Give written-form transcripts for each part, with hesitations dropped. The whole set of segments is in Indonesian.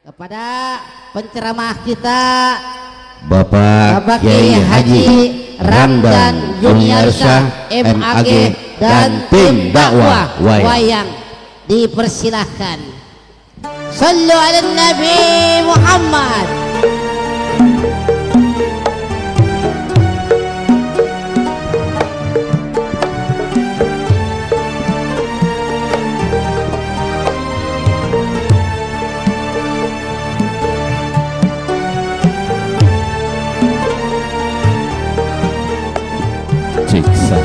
kepada penceramah kita Bapak Kiai Haji Ramdan Juniarsyah MAG dan tim dakwah wayang. Dipersilahkan. Sallu ala Nabi Muhammad. Ciksa.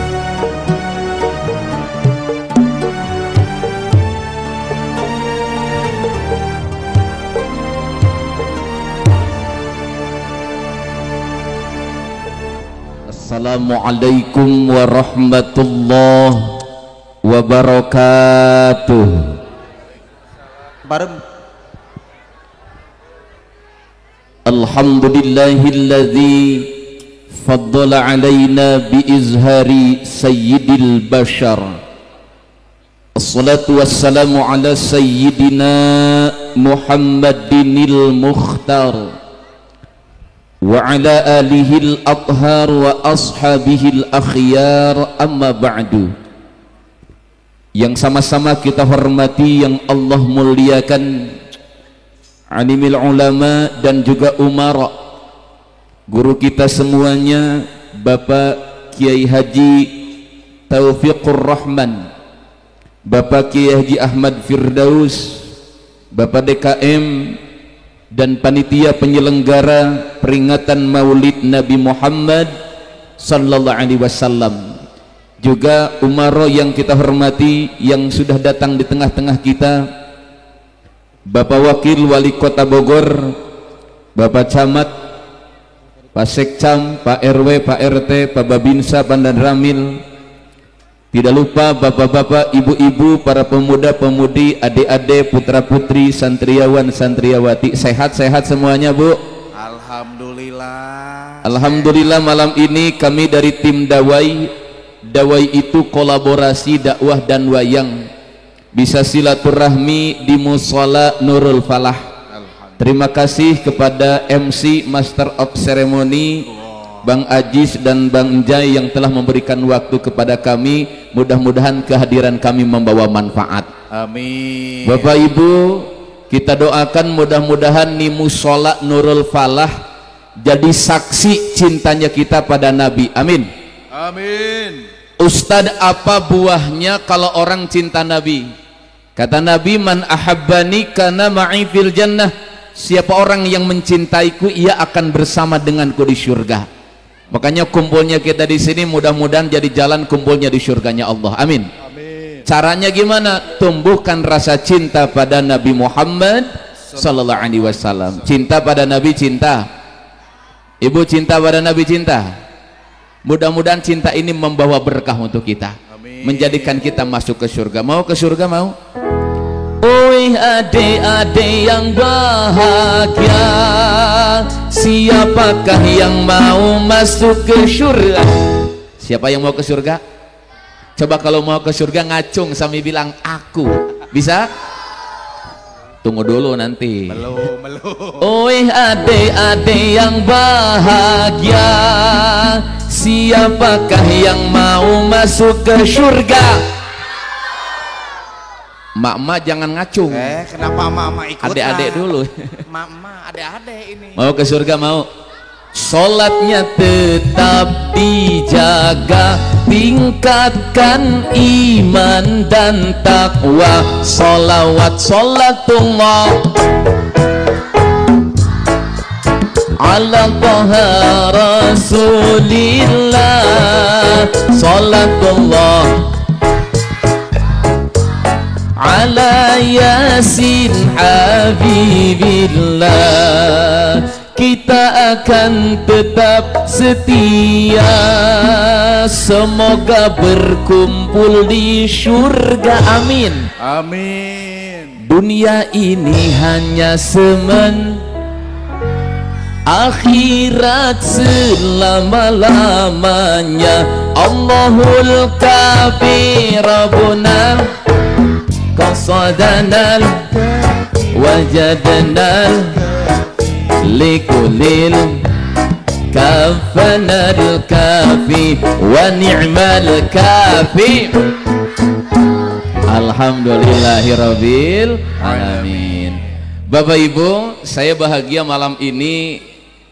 Assalamualaikum warahmatullahi wabarakatuh. Bareng. Alhamdulillahilladzi faddala alaina biizhari sayyidil bashar. Assalatu wassalamu ala sayyidina Muhammadinil mukhtar wa ala alihil athhar wa ashabihil akhyar, amma ba'du. Yang sama-sama kita hormati, yang Allah muliakan, alimil ulama dan juga umara, guru kita semuanya, Bapak Kiai Haji Taufiqur Rahman, Bapak Kiai Haji Ahmad Firdaus, Bapak DKM dan panitia penyelenggara peringatan Maulid Nabi Muhammad sallallahu alaihi wasallam, juga umara yang kita hormati yang sudah datang di tengah-tengah kita, Bapak Wakil Wali Kota Bogor, Bapak Camat, Pak Sekcam, Pak RW, Pak RT, Pak Babinsa, Pak Dan Ramil, tidak lupa bapak-bapak, ibu-ibu, para pemuda-pemudi, adik-adik, putra-putri, santriawan, santriawati. Sehat-sehat semuanya, Bu? Alhamdulillah. Alhamdulillah, malam ini kami dari tim Dawai. Dawai itu kolaborasi dakwah dan wayang. Bisa silaturahmi di Mushola Nurul Falah. Terima kasih kepada MC Master of Ceremony Bang Ajis dan Bang Jai yang telah memberikan waktu kepada kami. Mudah-mudahan kehadiran kami membawa manfaat. Amin. Bapak Ibu, kita doakan mudah-mudahan nih Mushola Nurul Falah jadi saksi cintanya kita pada Nabi. Amin. Amin. Ustadz, apa buahnya kalau orang cinta Nabi? Kata Nabi, man ahabbani kana ma'i fil jannah. Siapa orang yang mencintaiku, ia akan bersama denganku di surga. Makanya kumpulnya kita di sini mudah-mudahan jadi jalan kumpulnya di surganya Allah. Amin. Amin. Caranya gimana? Tumbuhkan rasa cinta pada Nabi Muhammad sallallahu alaihi wasallam. Cinta pada Nabi, cinta. Ibu cinta pada Nabi, cinta. Mudah-mudahan cinta ini membawa berkah untuk kita. Amin. Menjadikan kita masuk ke surga. Mau ke surga, mau? Oi adik-adik yang bahagia, siapakah yang mau masuk ke surga? Siapa yang mau ke surga? Coba kalau mau ke surga ngacung sambil bilang aku. Bisa? Tunggu dulu nanti. Belum. Oi adik-adik yang bahagia, siapakah yang mau masuk ke surga? Mak-mak jangan ngacung. Kenapa mama ikut? Adik-adik dulu. Mama, adik-adik ini. Mau ke surga, mau? Sholatnya tetap dijaga, tingkatkan iman dan takwa. Sholawat sholatullah ala Taha Rasulillah. Sholatullah ala Yasin Habibillah. Kita akan tetap setia, semoga berkumpul di surga. Amin. Amin. Dunia ini hanya semen, akhirat selama-lamanya. Allahul Kafi Rabbuna qasadanal wa wajadna likulil kafanal kafi wa ni'mal kafi. Alhamdulillahirabbil alamin. Bapak Ibu, saya bahagia malam ini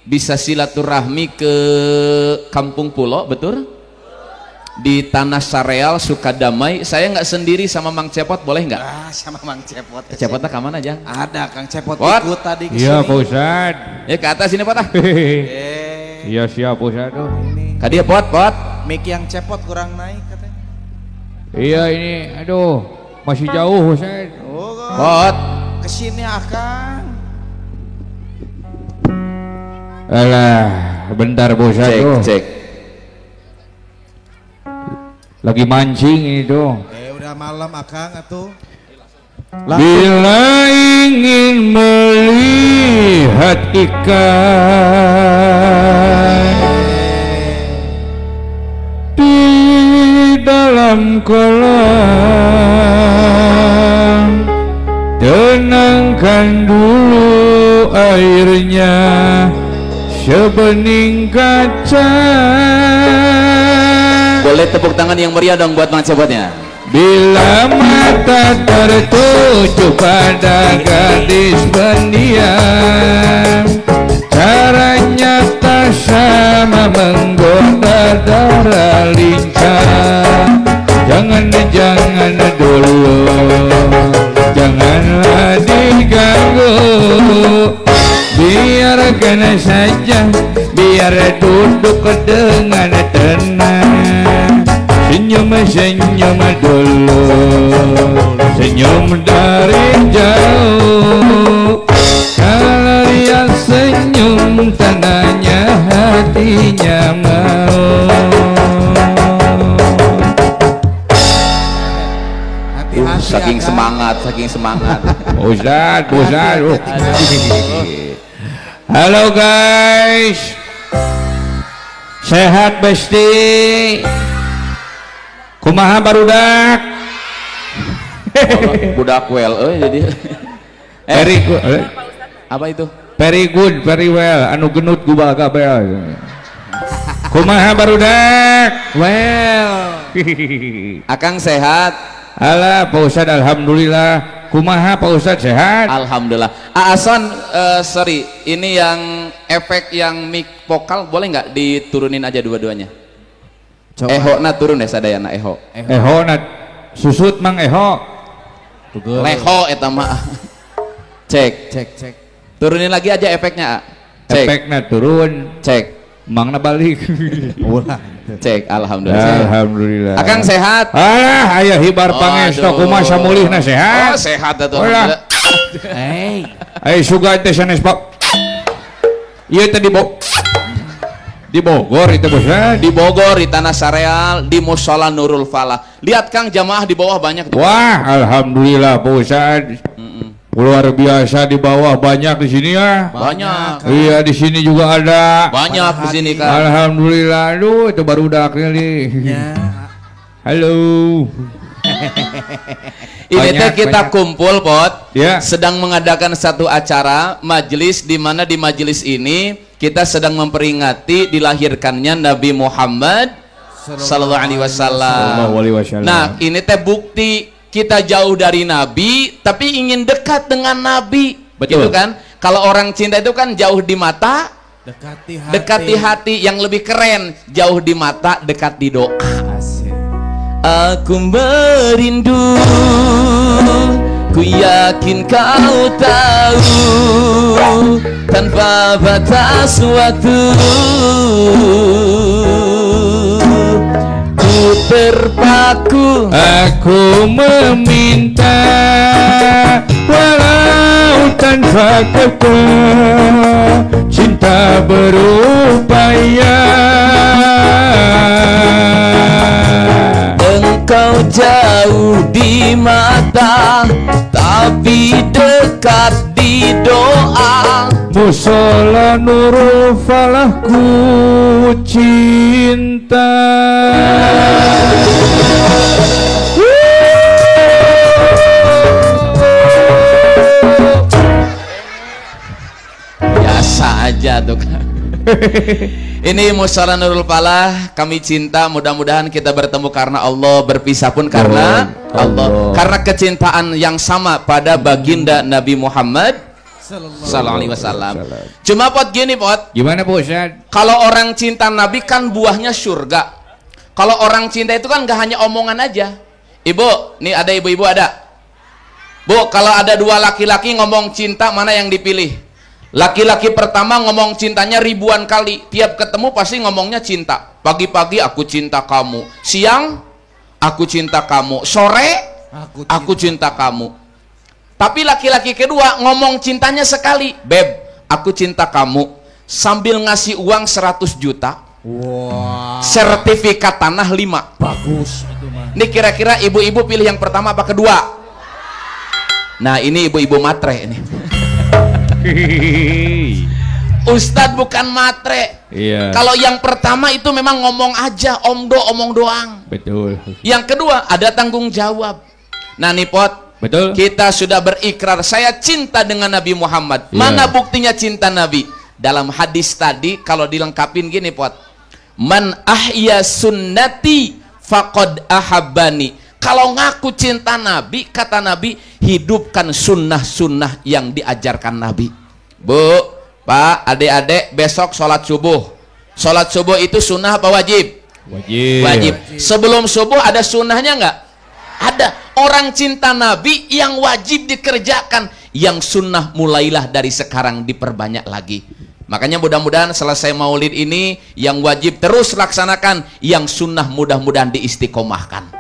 bisa silaturahmi ke Kampung Pulo, betul? Di Tanah Sareal, Sukadamai. Saya nggak sendiri sama Mang Cepot, boleh nggak? Ah, sama Mang Cepot. Cepotnya ke mana aja? Ada Kang Cepot Pot. ikut tadi ke Iya sini. Pak Ustad. Ya ke atas sini Pot ah. Iya siap Pak Ustad. Ini Kadia Pot. mic yang Cepot kurang naik katanya. Iya ini, aduh masih jauh Ustad. Oh, Pot. kesini Akang. Alah, bentar Pak Ustad. Cek. Lagi mancing itu. Udah malam Akang atuh. Bila ingin melihat ikan di dalam kolam, tenangkan dulu airnya sebening kaca. Boleh tepuk tangan yang meriah dong buat Mang Cepotnya. Bila mata tertuju pada gadis pendiam, caranya tak sama menggoda darah lincah. Jangan dulu, janganlah diganggu. Biarkan saja, biar duduk dengan tenang. Senyum dulu, senyum dari jauh. Kalau dia senyum, tandanya hatinya mau. Saking semangat. Ustad. Halo guys, sehat besti. Kumaha barudak? Budak well, jadi. Very good. Apa itu? Very good, very well. Anu genut gubal kabel. Kumaha barudak? Well. Akang sehat. Alah, Pak Ustad, alhamdulillah. Kumaha Pak Ustad, sehat? Alhamdulillah. Asan, sorry, ini yang efek yang mic vokal boleh nggak diturunin aja dua-duanya? Eho na turun deh sadayana eho. Eho na susut mang eho. Leho eta mah. Cek. Turunin lagi aja efeknya. Cek. Efeknya turun. Cek. Mang na balik. Cek. Alhamdulillah. Alhamdulillah. Akang sehat. Alah, aya hibar pangestu kumaha samulihna sehat. Oh, sehat atuh. Ulah. Ai suga teh sanes Pak. Ieu teh di Bogor itu Bos. Di Bogor, di Tanah Sareal, di Mushola Nurul Falah. Lihat Kang, jamaah di bawah banyak tuh. Wah, alhamdulillah Pak Ustad. Luar biasa di bawah banyak di sini ya. Banyak. Iya di sini juga ada. Banyak di sini Kang. Alhamdulillah. Aduh, itu baru udaknya nih. Halo. Ini teh kita kumpul Pot. Ya. Sedang mengadakan satu acara majelis, di mana di majelis ini kita sedang memperingati dilahirkannya Nabi Muhammad sallallahu alaihi wasallam. Nah, ini teh bukti kita jauh dari Nabi tapi ingin dekat dengan Nabi. Betul. Gitu kan? Kalau orang cinta itu kan jauh di mata, Dekati hati. Yang lebih keren, jauh di mata, dekat di doa. Aku merindu, ku yakin kau tahu, tanpa batas waktu ku terpaku. Aku meminta walau tanpa kata, cinta berupaya. Engkau jauh di mata tapi dekat di doa. Mushola Nurul Falah ku cinta. Ini Mushola Nurul Falah, kami cinta, mudah-mudahan kita bertemu karena Allah, berpisah pun karena Allah. Karena kecintaan yang sama pada baginda Nabi Muhammad sallallahu alaihi wasallam. Cuma pot gini pot. Gimana Bu Ustaz? Kalau orang cinta Nabi kan buahnya surga. Kalau orang cinta itu kan gak hanya omongan aja. Ibu, nih ada ibu-ibu ada. Bu, kalau ada dua laki-laki ngomong cinta, mana yang dipilih? Laki-laki pertama ngomong cintanya ribuan kali, tiap ketemu pasti ngomongnya cinta. Pagi-pagi aku cinta kamu, siang aku cinta kamu, sore aku cinta kamu. Tapi laki-laki kedua ngomong cintanya sekali, beb, aku cinta kamu, sambil ngasih uang 100 juta. Wah. Sertifikat tanah 5. Bagus itu mah. Ini kira-kira ibu-ibu pilih yang pertama apa kedua? Nah, ini ibu-ibu matre ini. Ustadz bukan matre. Iya. Kalau yang pertama itu memang ngomong aja, omong doang. Betul. Yang kedua ada tanggung jawab. Nah nih pot, Betul. kita sudah berikrar saya cinta dengan Nabi Muhammad. Iya. Mana buktinya cinta Nabi? Dalam hadis tadi kalau dilengkapin gini pot, man ahya sunnati faqad ahabbani. Kalau ngaku cinta Nabi, kata Nabi, hidupkan sunnah-sunnah yang diajarkan Nabi. Bu, Pak, adik-adik, besok sholat subuh. Sholat subuh itu sunnah apa wajib? Wajib. Sebelum subuh ada sunnahnya nggak? Ada. Orang cinta Nabi yang wajib dikerjakan, yang sunnah mulailah dari sekarang diperbanyak lagi. Makanya mudah-mudahan selesai maulid ini yang wajib terus laksanakan, yang sunnah mudah-mudahan diistiqomahkan.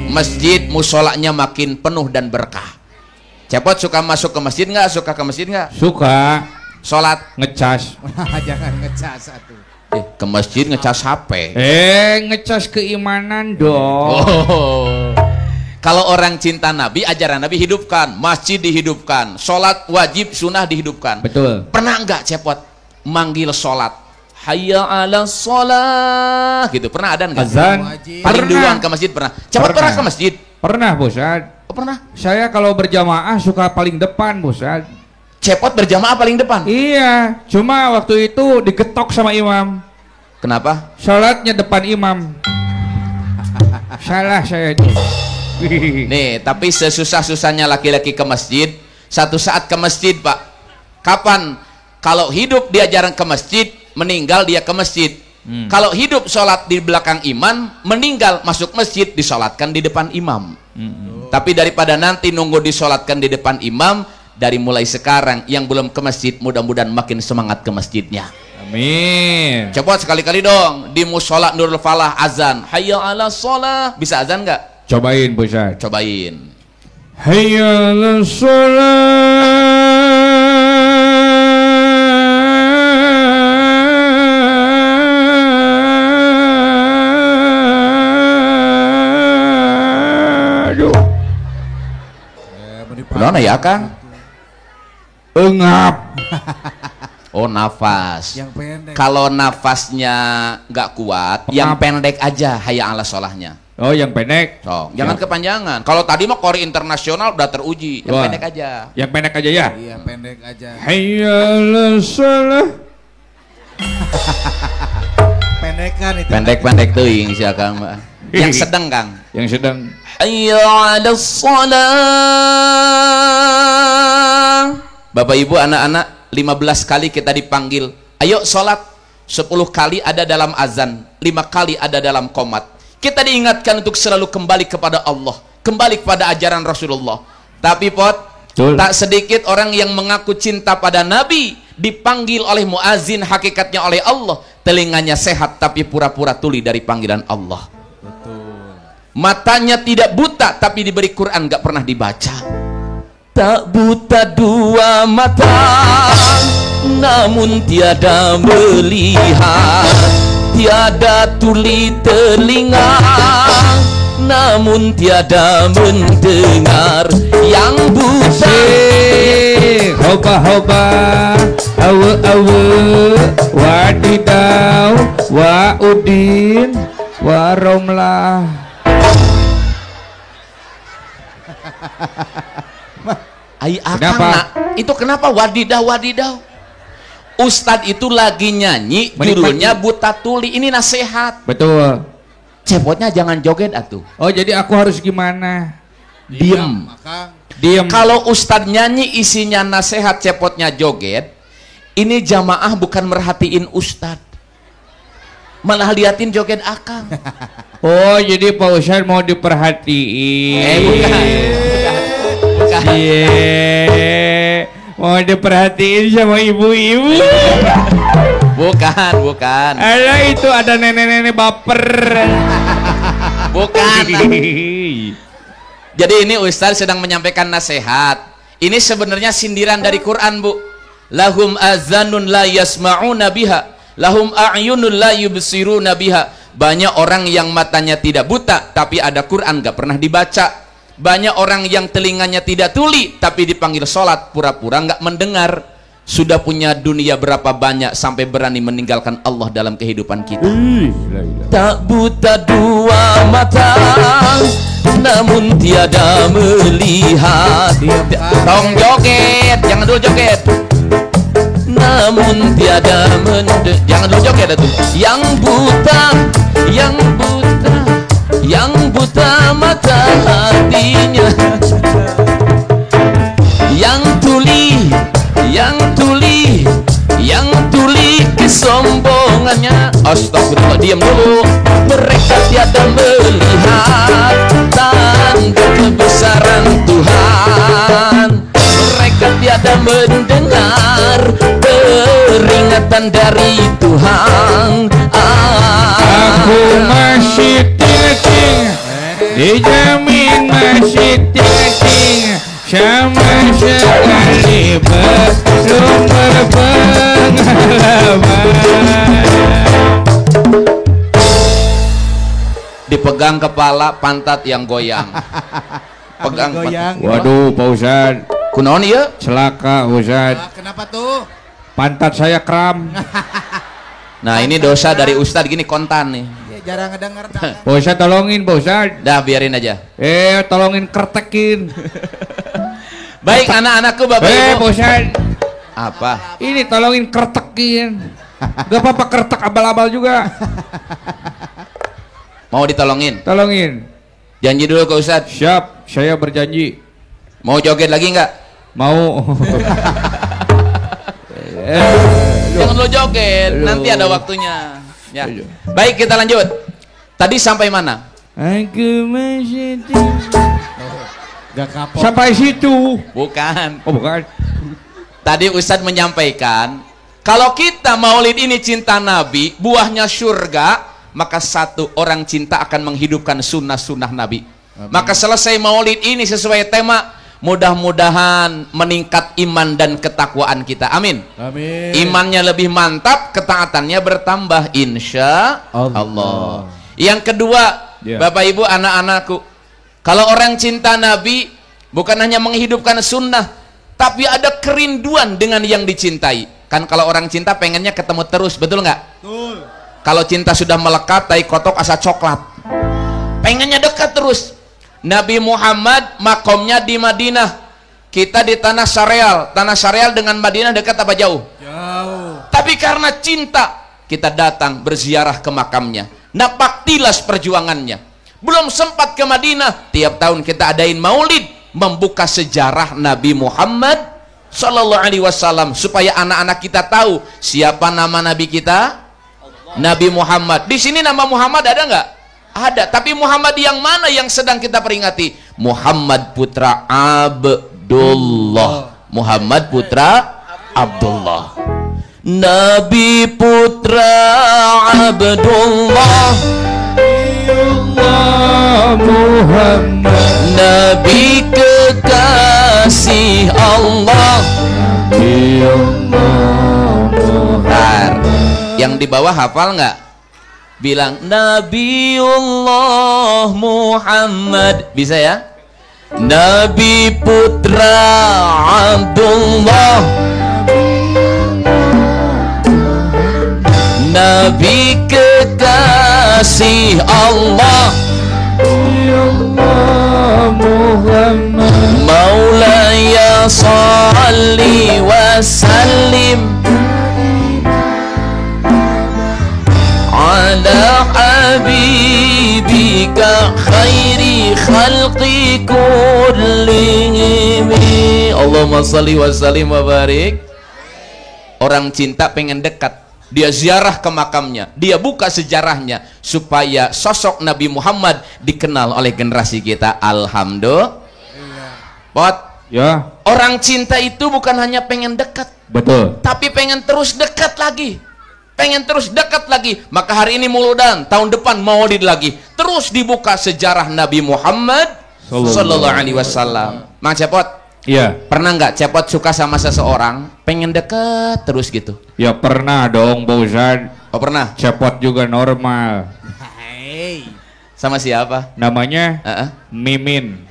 Masjid musolanya makin penuh dan berkah. Cepot suka masuk ke masjid nggak? Suka ke masjid nggak? Suka. Sholat Ngecas. Jangan ngecas satu. ke masjid ngecas HP. Ngecas keimanan dong. Oh. Kalau orang cinta Nabi, ajaran Nabi hidupkan, masjid dihidupkan, sholat wajib sunnah dihidupkan. Betul. Pernah nggak Cepot manggil sholat? Hayya ala sholat gitu, pernah ada nggak? Azan. Paling duluan ke masjid pernah. Cepot pernah ke masjid? Pernah Bosad. Oh, pernah. Saya kalau berjamaah suka paling depan Bosad. Cepot berjamaah paling depan? Iya, cuma waktu itu digetok sama imam. Kenapa? Sholatnya depan imam. Salah saya itu. Nih, tapi sesusah-susahnya laki-laki ke masjid, satu saat ke masjid, Pak. Kapan? Kalau hidup dia jarang ke masjid, meninggal dia ke masjid. Kalau hidup sholat di belakang imam, meninggal masuk masjid disolatkan di depan imam. Tapi daripada nanti nunggu disolatkan di depan imam, dari mulai sekarang yang belum ke masjid mudah-mudahan makin semangat ke masjidnya. Amin. Coba sekali-kali dong di musola Nurul Falah azan, hayya ala sholah, bisa azan nggak? Cobain Bosad. Cobain. Hayya ala sholah. Mana ya Kang? Engap. Oh nafas. Yang pendek. Kalau nafasnya nggak kuat, yang pendek aja hayya ala sholahnya. Oh yang pendek. So, jangan kepanjangan. Kalau tadi mah Kori internasional udah teruji, yang pendek aja. Yang pendek aja ya. Iya pendek aja. Hayya ala sholah. Pendekan itu. Pendek-pendek tuh yang si Kang. Yang sedang Kang. Yang sedang. Hayya ala sholah. Bapak Ibu anak-anak 15 kali kita dipanggil. Ayo sholat. 10 kali ada dalam azan, 5 kali ada dalam qomat. Kita diingatkan untuk selalu kembali kepada Allah, kembali kepada ajaran Rasulullah. Tapi Pot, tak sedikit orang yang mengaku cinta pada Nabi dipanggil oleh muazin, hakikatnya oleh Allah, telinganya sehat tapi pura-pura tuli dari panggilan Allah. Matanya tidak buta tapi diberi Quran gak pernah dibaca. Tak buta dua mata namun tiada melihat, tiada tuli telinga namun tiada mendengar. Yang buta hoba-hoba awe-awe wadidaw wa udin wa romlah. Kenapa? Itu kenapa wadidaw wadidaw? Ustadz itu lagi nyanyi, judulnya Buta Tuli. Ini nasihat. Betul. Cepotnya jangan joget atuh. Oh, jadi aku harus gimana? Diem. Diam. Kalau Ustadz nyanyi isinya nasihat, cepotnya joget, ini jamaah bukan merhatiin Ustadz, malah liatin joget akang. Oh, jadi Pak Ustadz mau diperhatiin. Bukan. Iya. Mau diperhatiin sama ibu-ibu. Bukan. Alah, itu ada nenek-nenek baper. Bukan. Jadi ini Ustadz sedang menyampaikan nasihat. Ini sebenarnya sindiran dari Quran, Bu. Lahum azanun la yasma'una biha, lahum a'yunun la yubsiruna biha. Banyak orang yang matanya tidak buta tapi ada Quran gak pernah dibaca. Banyak orang yang telinganya tidak tuli tapi dipanggil sholat pura-pura gak mendengar. Sudah punya dunia berapa banyak sampai berani meninggalkan Allah dalam kehidupan kita. Tak buta dua mata namun tiada melihat. Tolong joget, jangan dulu joget. Namun tiada jangan dulu joget itu. Yang buta mata hatinya. Yang tuli kesombongannya. Astagfirullah, diam dulu. Mereka tiada melihat tanda kebesaran Tuhan. Mereka tiada mendengar peringatan dari Tuhan. Aku masih ting, dijamin masih ting, sama sekali belum berpengalaman. Dipegang kepala, pantat yang goyang. Pegang goyang. Waduh, Pak Ustadz. Kunaon ieu? Celaka, Ustadz. Kenapa tuh? Pantat saya kram. Nah, ini dosa dari Ustadz gini kontan nih. Ya, jarang ngedenger. Pak Ustadz tolongin, Pak Ustadz. Dah biarin aja. Tolongin kertekin. Baik anak-anakku, Bapak Ibu. Pak Ustadz. Apa? Ini tolongin kertekin. Gak apa-apa kertek abal-abal juga. Mau ditolongin? Tolongin. Janji dulu ke Ustadz. Siap, saya berjanji. Mau joget lagi nggak? Mau. Jangan lo joget, nanti ada waktunya. Ya. Baik, kita lanjut. Tadi sampai mana? Aku masih Gak kapok. sampai situ. Bukan. Oh, bukan. Tadi Ustadz menyampaikan, kalau kita maulid ini cinta Nabi, buahnya surga, maka satu orang cinta akan menghidupkan sunnah-sunnah Nabi. Amin. Maka selesai maulid ini sesuai tema, mudah-mudahan meningkat iman dan ketakwaan kita. Amin. Amin. Imannya lebih mantap, ketaatannya bertambah, insya Allah. Yang kedua, Bapak Ibu, anak-anakku, kalau orang cinta Nabi bukan hanya menghidupkan sunnah, tapi ada kerinduan dengan yang dicintai. Kan kalau orang cinta pengennya ketemu terus, betul nggak? Betul. Kalau cinta sudah melekat, tai kotok asa coklat, pengennya dekat terus. Nabi Muhammad makomnya di Madinah, kita di Tanah Sareal. Tanah Sareal dengan Madinah dekat apa jauh? Jauh. Tapi karena cinta kita datang berziarah ke makamnya. Napak tilas perjuangannya. Belum sempat ke Madinah, tiap tahun kita adain maulid, membuka sejarah Nabi Muhammad Sallallahu Alaihi Wasallam supaya anak-anak kita tahu siapa nama Nabi kita. Nabi Muhammad. Di sini nama Muhammad ada nggak? Ada. Tapi Muhammad yang mana yang sedang kita peringati? Muhammad putra Abdullah. Muhammad putra Abdullah. Nabi putra Abdullah. Muhammad. Nabi kekasih Allah. Nabi Allah. Yang di bawah hafal nggak? Bilang Nabiullah Muhammad. Bisa ya? Nabi putra Abdullah. Nabi kekasih Allah. Maulaya salli wa sallim wajhika khairi khalqi kullihim. Allahumma shalli wa sallim wa barik. Orang cinta pengen dekat, dia ziarah ke makamnya, dia buka sejarahnya supaya sosok Nabi Muhammad dikenal oleh generasi kita. Alhamdulillah. Pot. Ya. Orang cinta itu bukan hanya pengen dekat, Betul. tapi pengen terus dekat lagi. Pengen terus dekat lagi. Maka hari ini Muludan, tahun depan Maulid lagi. Terus dibuka sejarah Nabi Muhammad sallallahu alaihi wasallam. Mang Cepot, Iya. pernah nggak Cepot suka sama seseorang, pengen deket terus gitu? Ya pernah dong, Pak Ustadz. Oh pernah? Cepot juga normal. Hei. Sama siapa? Namanya Heeh. Mimin.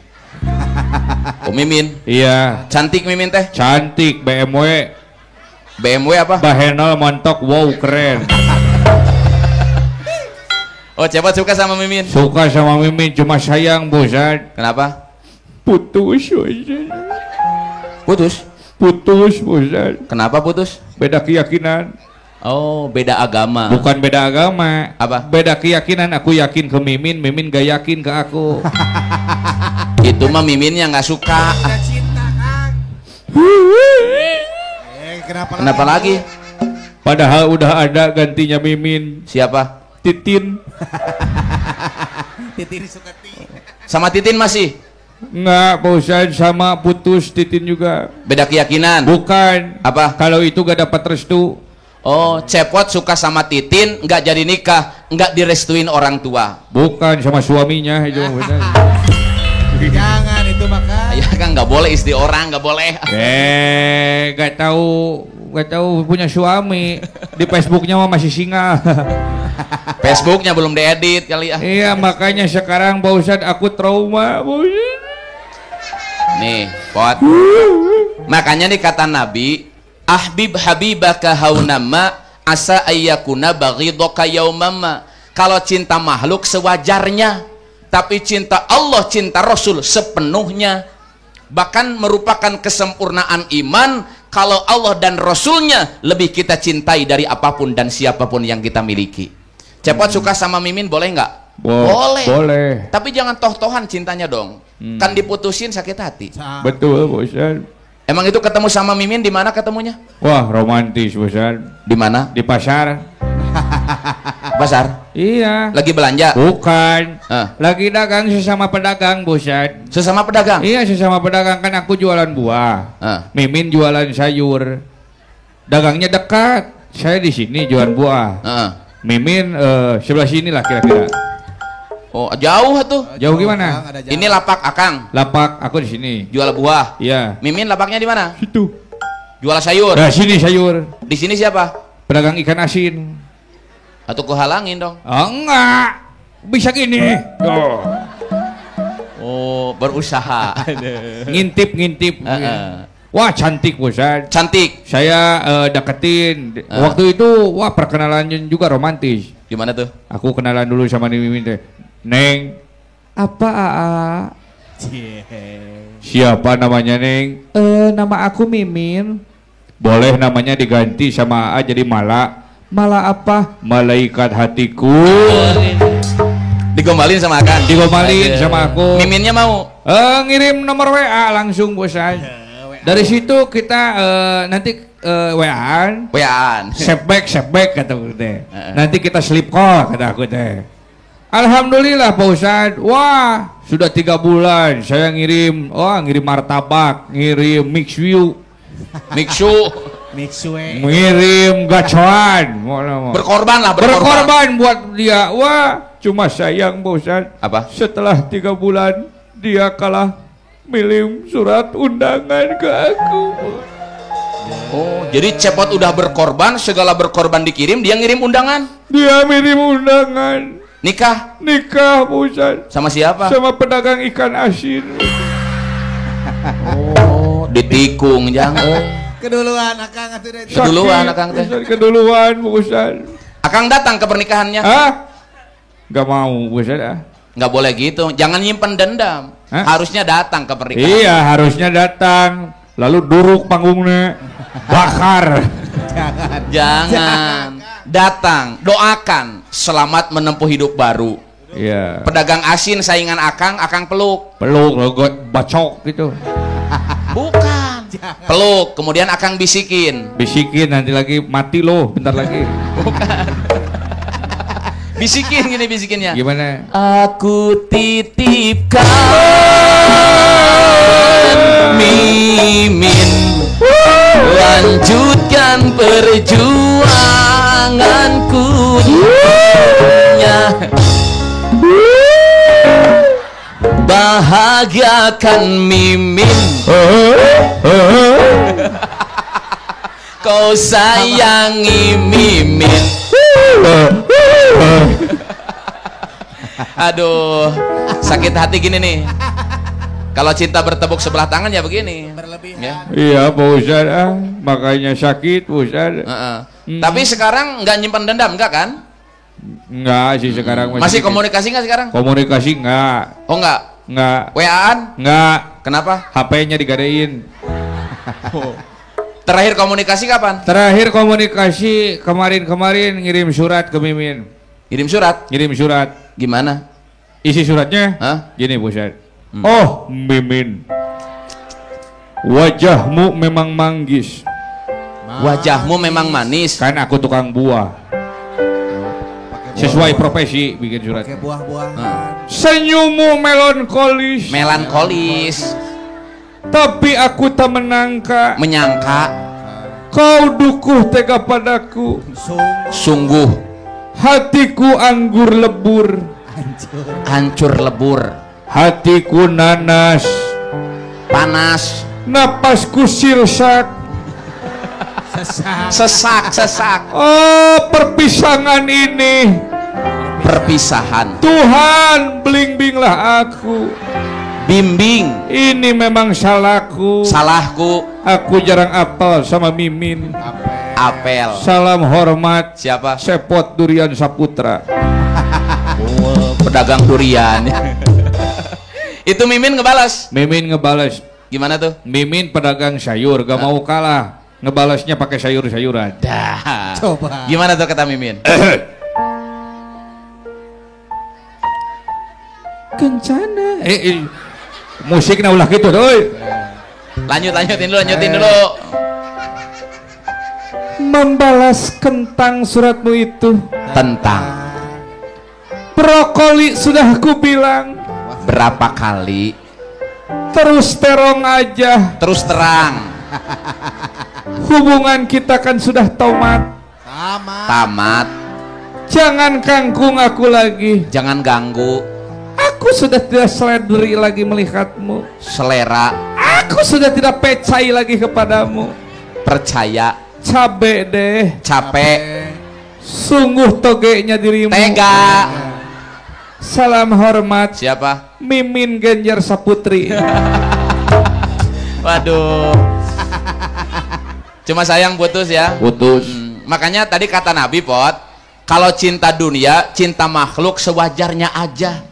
Oh Mimin. Iya. Cantik Mimin teh. Cantik, BMW. BMW apa? Bahenol montok, wow keren. Oh Cepot suka sama Mimin. Suka sama Mimin, cuma sayang Pak Ustadz. Kenapa? Putus, Pak Ustadz. Putus? Putus, Pak Ustadz. Kenapa putus? Beda keyakinan. Oh beda agama. Bukan beda agama. Apa? Beda keyakinan. Aku yakin ke Mimin, Mimin gak yakin ke aku. Itu mah Mimin yang nggak suka. Kita cinta, Kang. Kenapa Kenapa lagi? Padahal udah ada gantinya Mimin. Siapa? Titin. Titin suka ti. Sama Titin masih? Enggak, Pak Ustadz, sama putus Titin juga. Beda keyakinan. Bukan. Apa? Kalau itu gak dapat restu. Oh Cepot suka sama Titin, nggak jadi nikah, nggak direstuin orang tua. Bukan, sama suaminya itu. Benar. Jangan itu maka. Ya kan nggak boleh istri orang, nggak boleh. Gak tahu punya suami. Di Facebooknya mah masih single. Facebooknya belum diedit kali ya. Iya, makanya sekarang Pak Ustadz aku trauma, Pak Ustadz. Nih, Pot. Makanya nih kata Nabi, ahbib habibaka haunama asa ayyakuna baghidaka yaumama. Kalau cinta makhluk sewajarnya, tapi cinta Allah, cinta Rasul sepenuhnya. Bahkan merupakan kesempurnaan iman kalau Allah dan Rasulnya lebih kita cintai dari apapun dan siapapun yang kita miliki. Cepot suka sama Mimin boleh nggak? Boleh. Boleh. Tapi jangan toh-tohan cintanya dong. Kan diputusin sakit hati. Betul, Pak Ustadz. Emang itu ketemu sama Mimin di mana ketemunya? Wah, romantis, Pak Ustadz. Di mana? Di pasar. Pasar. Iya. Lagi belanja. Bukan. Ah. Lagi dagang sesama pedagang, Buset. Sesama pedagang. Iya, sesama pedagang, kan aku jualan buah. Ah. Mimin jualan sayur. Dagangnya dekat. Saya di sini jualan buah. Ah. Mimin sebelah sini lah kira-kira. Oh, jauh tuh. Jauh gimana? Kang, ada jalan. Ini lapak Akang, Lapak aku di sini. jual buah. Iya. Mimin lapaknya di mana? Situ. Jual sayur. Nah, sini sayur. Di sini siapa? Pedagang ikan asin. Atau kuhalangin dong. Oh, enggak. Bisa gini. Tuh. Oh, berusaha. Ngintip. Heeh. Wah, cantik, Buset. Cantik. Saya deketin. Waktu itu wah perkenalannya juga romantis. Gimana tuh? Aku kenalan dulu sama Mimin teh. Neng, apa Aa? Siapa namanya Neng? Nama aku Mimin. Boleh namanya diganti sama Aa jadi Mala. Mala apa? Malaikat hatiku. Digombalin sama Akang. Digombalin sama aku. Miminnya mau. Ngirim nomor WA langsung, Bosan. Dari situ kita nanti WA-an. Wean. Setback kata aku teh. Nanti kita slip call kata aku teh. Alhamdulillah Pak Ustadz. Wah, sudah 3 bulan saya ngirim martabak, ngirim mixu, ngirim gacoan. Berkorban lah, Berkorban buat dia. Wah, cuma sayang Pak Ustadz. Apa? Setelah 3 bulan dia kalah milim surat undangan ke aku. Oh, jadi Cepot udah berkorban, segala berkorban dikirim, dia ngirim undangan. Dia mirim undangan. Nikah Nikah, Busan. sama siapa? Sama pedagang ikan asin. Oh, ditikung jangan. Keduluan Akang atuh deh. Keduluan, Akang teh. Keduluan, Busan. Akang datang ke pernikahannya. Hah? Gak mau, Busan ah. Nggak boleh gitu, jangan nyimpen dendam. Hah? Harusnya datang ke pernikahan. Iya, harusnya datang. Lalu duruk panggungnya. Bakar. Jangan. Datang, doakan selamat menempuh hidup baru. Iya. Pedagang asin saingan akang peluk. Peluk, logot, bacok gitu. Bukan. Peluk, kemudian akang bisikin. Bisikin nanti lagi mati loh, bentar lagi. Bisikin gini bisikinnya. Gimana? Aku titipkan Mimin, lanjutkan perjuanganku nya, bahagiakan Mimin, kau sayangi Mimin. Aduh, sakit hati gini nih. Kalau cinta bertepuk sebelah tangan ya begini. Berlebihan. Ya. Iya Pak Ustadz, makanya sakit Pak Ustadz. Tapi sekarang nggak nyimpan dendam, enggak kan? Enggak sih sekarang Masih komunikasi nggak sekarang? Komunikasi enggak. Oh enggak. Enggak. WA-an? Enggak. Kenapa? HP-nya digadein. Terakhir komunikasi kapan? Terakhir komunikasi kemarin ngirim surat ke Mimin. Kirim surat. Ngirim surat. Gimana? Isi suratnya? Hah? Gini Bu Ustadz. Oh Mimin, wajahmu memang manggis. Wajahmu memang manis. Kan aku tukang buah. Sesuai profesi bikin surat. Pakai buah-buahan. Senyummu melankolis. Melankolis. Tapi aku tak Menyangka. kau dukuh tega padaku. Sungguh. Hatiku anggur lebur. Hancur lebur. Hatiku nanas. Panas. Napasku silsak. Sesak. Oh perpisahan ini. Perpisahan. Tuhan blimbinglah aku. Bimbing. Ini memang salahku. Salahku. Aku jarang apal sama Mimin. Apel. Salam hormat. Siapa? Sepot Durian Saputra. Pedagang durian. Itu Mimin ngebalas. Mimin ngebales. Gimana tuh? Mimin pedagang sayur, gak mau kalah. Ngebalasnya pakai sayur-sayuran. Dah. Coba. Gimana tuh kata Mimin? Kencana. Musiknya ulah gitu tuh. Lanjutin dulu. Membalas kentang suratmu itu. Tentang Brokoli sudah aku bilang. berapa kali? Terus terong aja. Terus terang. Hubungan kita kan sudah tamat. Tamat. Jangan kangkung aku lagi. Jangan ganggu. Aku sudah tidak seledri lagi melihatmu. Selera. Aku sudah tidak percaya lagi kepadamu. Percaya. Cabe deh. Capek. Sungguh togenya dirimu. Tega. Salam hormat. Siapa? Mimin Genjar Saputri. Waduh. Cuma sayang putus ya. Putus. Makanya tadi kata Nabi Pot, kalau cinta dunia, cinta makhluk sewajarnya aja.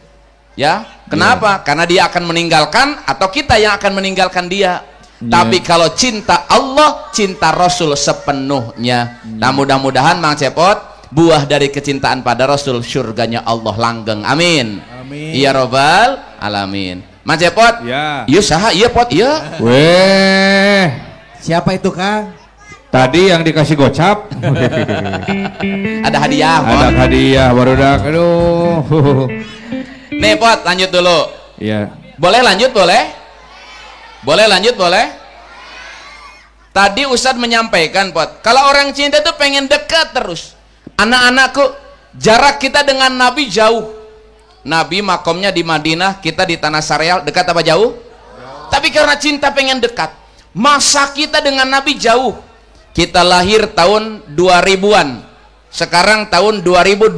Ya, kenapa? Karena dia akan meninggalkan atau kita yang akan meninggalkan dia. Tapi kalau cinta Allah, cinta Rasul sepenuhnya. Nah, mudah-mudahan Mang Cepot, buah dari kecintaan pada Rasul, surganya Allah langgeng. Amin. Iya robbal alamin. Mang Cepot. Ya. Iya saha, iya Pot, iya. Weh. Siapa itu Kang? Tadi yang dikasih gocap. Ada hadiah Pot. Ada hadiah barudak. Aduh. Nih Pot, lanjut dulu. Iya. Boleh lanjut, boleh? Boleh lanjut, boleh? Tadi Ustadz menyampaikan Pot, kalau orang cinta itu pengen dekat terus. Anak-anakku, jarak kita dengan Nabi jauh. Nabi makomnya di Madinah, kita di Tanah Sareal, dekat apa jauh? Tapi karena cinta pengen dekat. Masa kita dengan Nabi jauh. Kita lahir tahun 2000-an. Sekarang tahun 2025.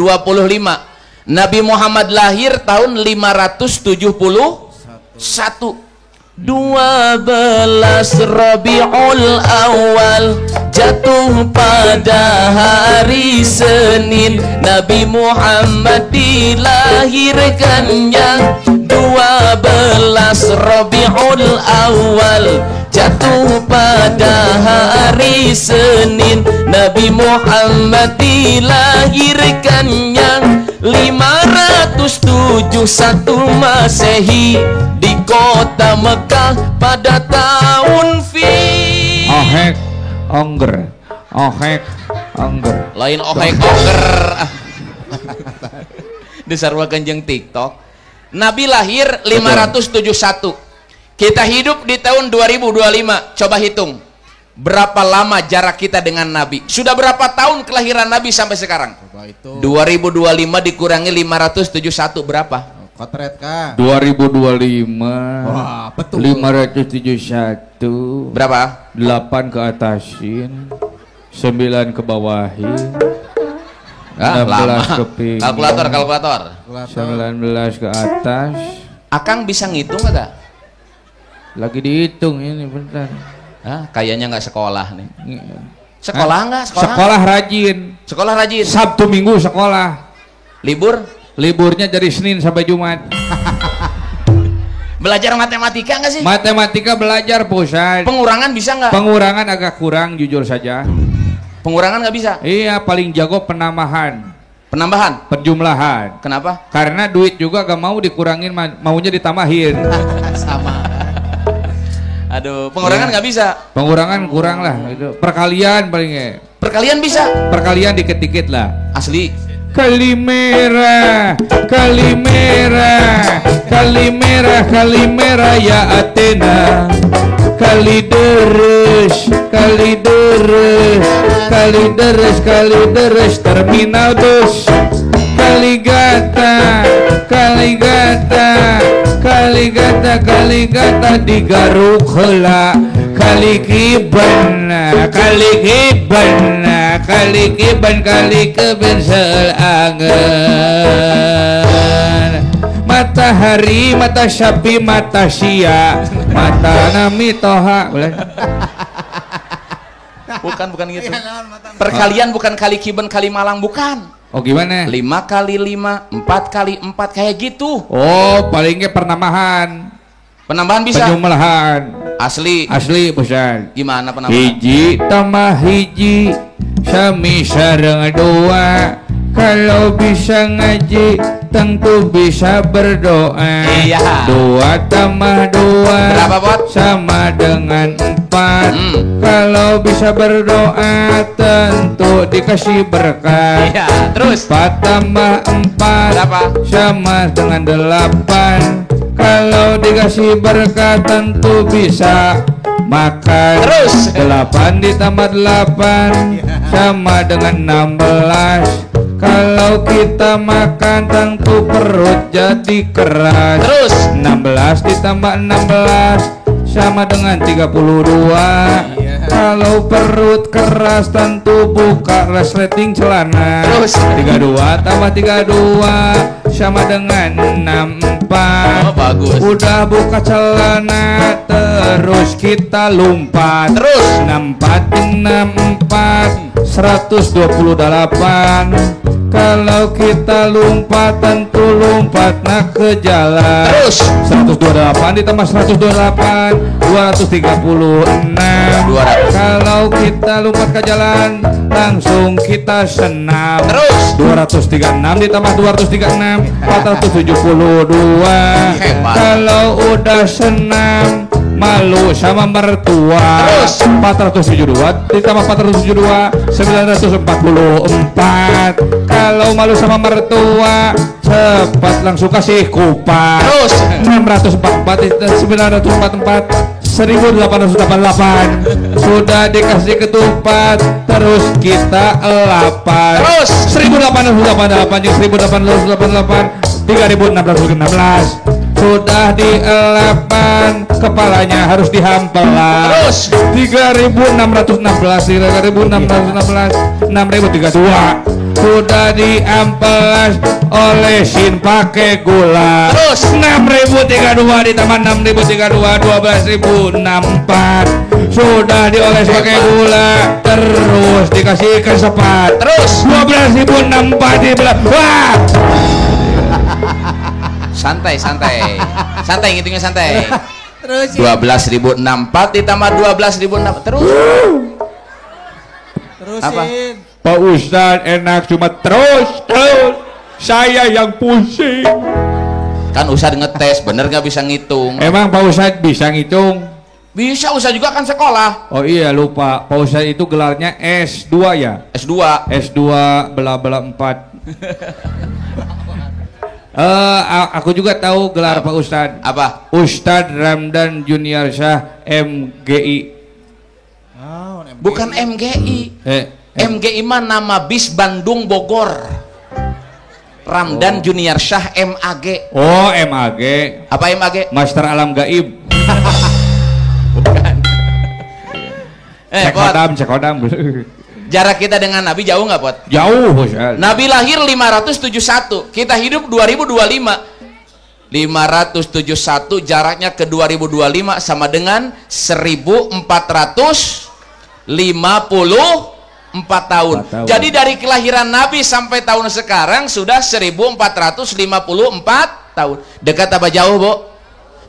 Nabi Muhammad lahir tahun 571. 12 Rabiul Awal jatuh pada hari Senin. Nabi Muhammad dilahirkannya 12 Rabiul Awal jatuh pada hari Senin. Nabi Muhammad dilahirkannya 500 571 Masehi di kota Mekah pada tahun Ohek ongger, ohek ongger. lain ohek onger disarwakan jeung TikTok. Nabi lahir 571, kita hidup di tahun 2025. Coba hitung berapa lama jarak kita dengan Nabi. Sudah berapa tahun kelahiran Nabi sampai sekarang? Coba itu 2025 dikurangi 571 berapa? kotret kah? 2025. Wah, betul. 571. Berapa? 8 ke atasin, 9 ke bawahin. 16 lama. ke pinggir. Kalkulator. 19 ke atas. Akang bisa ngitung enggak? Lagi dihitung ini bentar. Kayaknya nggak sekolah nih. Sekolah nggak? Sekolah rajin. Sekolah rajin. Sabtu Minggu sekolah. Libur? Liburnya dari Senin sampai Jumat. Belajar matematika nggak sih? Matematika belajar pusat. Pengurangan bisa nggak? Pengurangan agak kurang jujur saja. Pengurangan nggak bisa? Iya, paling jago penambahan. Penambahan? Penjumlahan. Kenapa? Karena duit juga gak mau dikurangin, maunya ditambahin. Sama. Aduh, pengurangan nggak bisa. Pengurangan kurang lah itu. Perkalian palingnya. Perkalian bisa. Perkalian dikit-dikit lah. Asli. Kalimera, Kalimera, Kalimera, Kalimera ya Athena. Kalideres, Kalideres, Kalideres, Kalideres terminal bus. Kaligata, Kaligata, Kaligata, Kaligata di Garuk heula. Kalikiban, Kalikiban, Kalikiban, Kalikiban seangan. Matahari, mata Syafi, mata Sia, mata Nami Toha. Bukan gitu. Perkalian bukan kali Kiben kali Malang, bukan. Oh gimana? 5 kali 5, 4 kali 4 kayak gitu. Oh palingnya penambahan. Penambahan bisa. Penjumlahan. Asli. Asli bosan. Gimana penambahan? Hiji tambah hiji, sami sareng dua. Kalau bisa ngaji, tentu bisa berdoa. Iya. 2 tambah 2 Berapa, Bot? sama dengan 4. Kalau bisa berdoa, tentu dikasih berkah. Iya, terus 4 tambah 4 berapa? sama dengan 8. Kalau dikasih berkah tentu bisa makan. Terus 8 ditambah 8 sama dengan 16. Kalau kita makan tentu perut jadi keras. Terus 16 ditambah 16 sama dengan 32. Kalau perut keras tentu buka resleting celana. Terus 32 tambah 32 sama dengan 64. Oh, bagus. Udah buka celana terus kita lompat. Terus 64 64 128. Kalau kita lompat tentu lompat nak ke jalan. Terus 128 ditambah 128 236. 200. Kalau kita lompat ke jalan langsung kita senam. Terus 236 ditambah 236 472. Hebat. Kalau udah senam malu sama mertua. Terus 472 ditambah 472 944. Kalau malu sama mertua cepat langsung kasih kupat. Terus 644 944 1888 sudah dikasih ketupat terus kita elapan. Terus 1888 yang 1888 3616 sudah dielapan kepalanya harus dihampelan. Terus 3616 3616 6032 sudah diampelas olesin pakai gula. Terus 6032 ditambah 6032 12064 sudah dioles pakai gula terus dikasih ikan sepat. Terus 12.064 dibelah. Wah santai ngitungnya santai. Terus 12.064 ditambah 12.064 terus terusin. Apa? Pak Ustadz enak cuma terus Saya yang pusing. Kan Ustad ngetes, bener nggak bisa ngitung? Emang Pak Ustad bisa ngitung? Bisa, Ustad juga kan sekolah. Oh iya lupa, Pak Ustad itu gelarnya S2 ya? S2. S2 bela-bela 4. Aku juga tahu gelar Pak Ustad. Apa? Ustad Ramdan Junior Syah MGI. Bukan MGI. MGI mah nama bis Bandung Bogor. Ramdan Junior Syah MAG. Oh MAG. Apa MAG? Master Alam Gaib. Bukan. Cek Pot, kodam. jarak kita dengan Nabi jauh nggak, Pot? Jauh, Ustaz. Nabi lahir 571, kita hidup 2025. 571 jaraknya ke 2025 sama dengan 1454 tahun. Jadi dari kelahiran Nabi sampai tahun sekarang sudah 1454 tahun. Dekat apa jauh, Bu?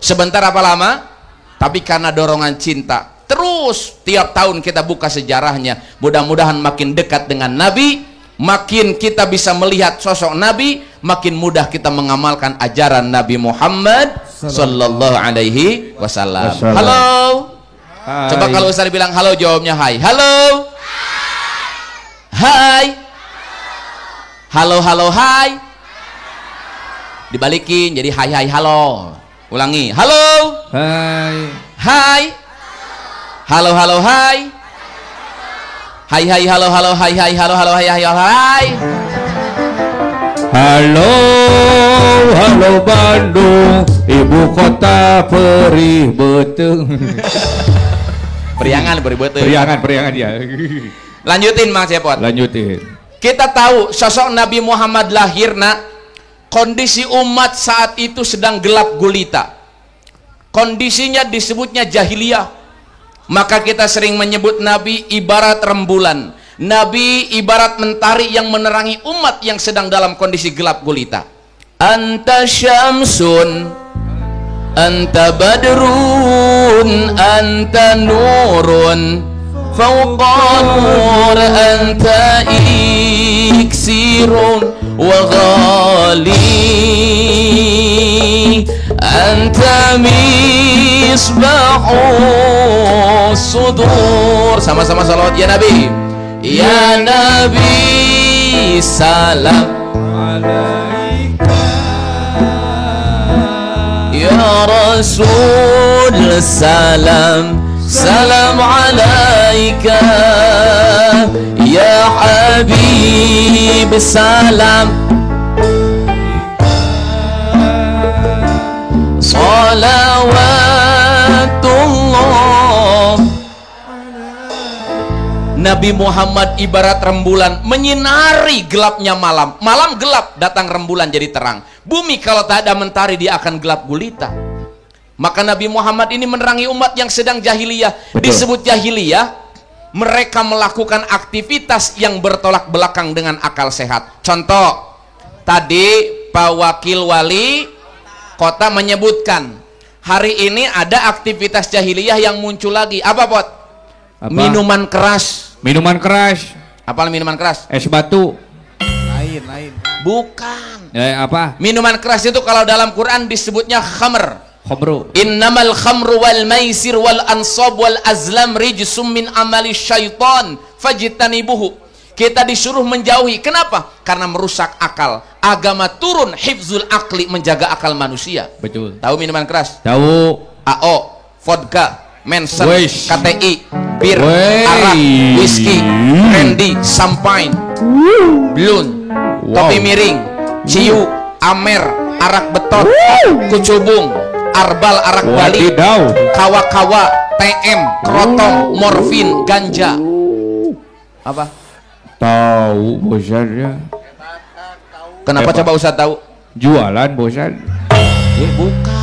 Sebentar apa lama? Tapi karena dorongan cinta, terus tiap tahun kita buka sejarahnya. Mudah-mudahan makin dekat dengan Nabi, makin kita bisa melihat sosok Nabi, makin mudah kita mengamalkan ajaran Nabi Muhammad sallallahu alaihi wasallam. Halo. Hai. Coba kalau Ustaz bilang halo, jawabnya hai. Halo. Hai. Halo halo hai. Dibalikin jadi hai hai halo. Ulangi. Halo. Hai. Hai. Halo halo hai. Hai hai halo halo hai hai halo halo hai hai halo hai. Halo Bandung, ibu kota perih beteng. Periangan beri betul. Periangan ya. Lanjutin Mas Cepot. Lanjutin. Kita tahu sosok Nabi Muhammad lahir, nak. Kondisi umat saat itu sedang gelap gulita. Kondisinya disebutnya jahiliyah. Maka kita sering menyebut Nabi ibarat rembulan. Nabi ibarat mentari yang menerangi umat yang sedang dalam kondisi gelap gulita. Anta syamsun, anta badrun, anta nurun, fawqa nur, anta iksirun wa ghali, anta misbahu sudur. Sama-sama salawat ya Nabi. Ya Nabi salam alaika, ya Rasul salam salam alaika, ya Habib salam salawatullah. Nabi Muhammad ibarat rembulan menyinari gelapnya malam. Malam gelap, datang rembulan jadi terang. Bumi kalau tak ada mentari dia akan gelap gulita. Maka Nabi Muhammad ini menerangi umat yang sedang jahiliyah. Betul. Disebut jahiliyah, mereka melakukan aktivitas yang bertolak belakang dengan akal sehat. Contoh, tadi Pak Wakil Wali Kota menyebutkan hari ini ada aktivitas jahiliyah yang muncul lagi. Apa, Pot? Apa? Minuman keras. Minuman keras. Apa minuman keras? Es batu. Lain. Bukan. Apa? Minuman keras itu kalau dalam Quran disebutnya khamr. Khamru. Innamal khamru wal maisir wal ansab wal azlam rijsum min amali syaitan fajtanibuhu. Kita disuruh menjauhi. Kenapa? Karena merusak akal. Agama turun hifzul akli, menjaga akal manusia. Betul. Tahu minuman keras? Tahu. AO, vodka, Manson, Weish. KTI, bir, Weish. arak, whisky, brandy, champagne, blun, kopi miring, ciu, amer, arak betot, kucubung, arbal, arak Bali, kawa-kawa, TM, kerotong, morfin, ganja. Apa? Tahu bosannya. Kenapa coba Ustaz tahu? Jualan bosan. Bukan.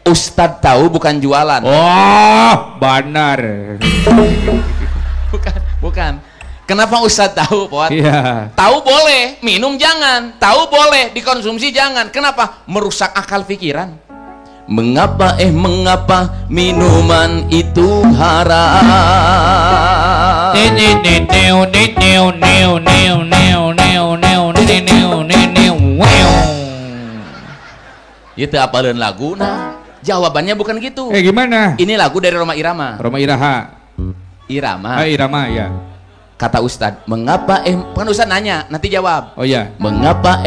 Ustadz tahu bukan jualan. Oh, benar. Bukan. Kenapa Ustadz tahu, Pot? Iya. Tahu boleh, minum jangan. Tahu boleh, dikonsumsi jangan. Kenapa? Merusak akal pikiran. Mengapa minuman itu haram? Itu apalun lagu. Nah, jawabannya bukan gitu. Gimana? Ini lagu dari Roma Irama. Roma Iraha. Irama. Irama ya. Kata Ustadz, mengapa kan Ustadz nanya, nanti jawab. Oh ya. Mengapa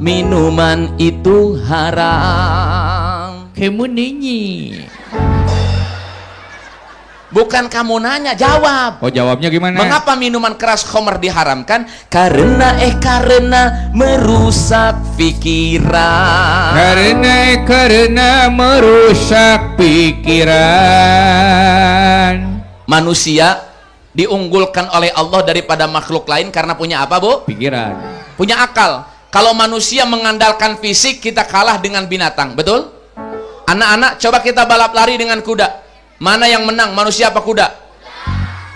minuman itu haram? Kamu nyanyi. Bukan kamu nanya, jawab. Oh, jawabnya gimana? Mengapa minuman keras khamr diharamkan? Karena merusak pikiran. Karena merusak pikiran. Manusia diunggulkan oleh Allah daripada makhluk lain karena punya apa, Bu? Pikiran. Punya akal. Kalau manusia mengandalkan fisik, kita kalah dengan binatang, betul? Anak-anak, coba kita balap lari dengan kuda. Mana yang menang, manusia apa kuda?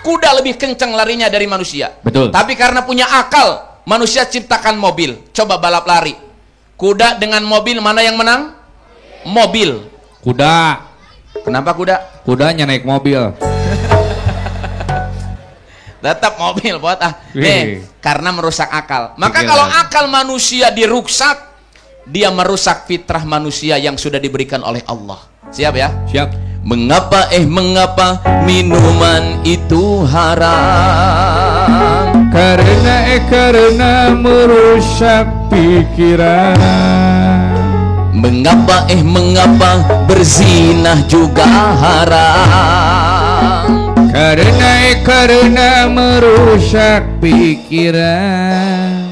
Kuda lebih kencang larinya dari manusia. Betul. Tapi karena punya akal, manusia ciptakan mobil. Coba balap lari. Kuda dengan mobil, mana yang menang? Mobil. Kuda. Kenapa kuda? Kudanya naik mobil. Tetap mobil buat karena merusak akal. Maka Pikiran. kalau akal manusia dirusak, dia merusak fitrah manusia yang sudah diberikan oleh Allah. Siap ya? Siap. Mengapa minuman itu haram? Karena merusak pikiran. Mengapa berzinah juga haram? Karena merusak pikiran.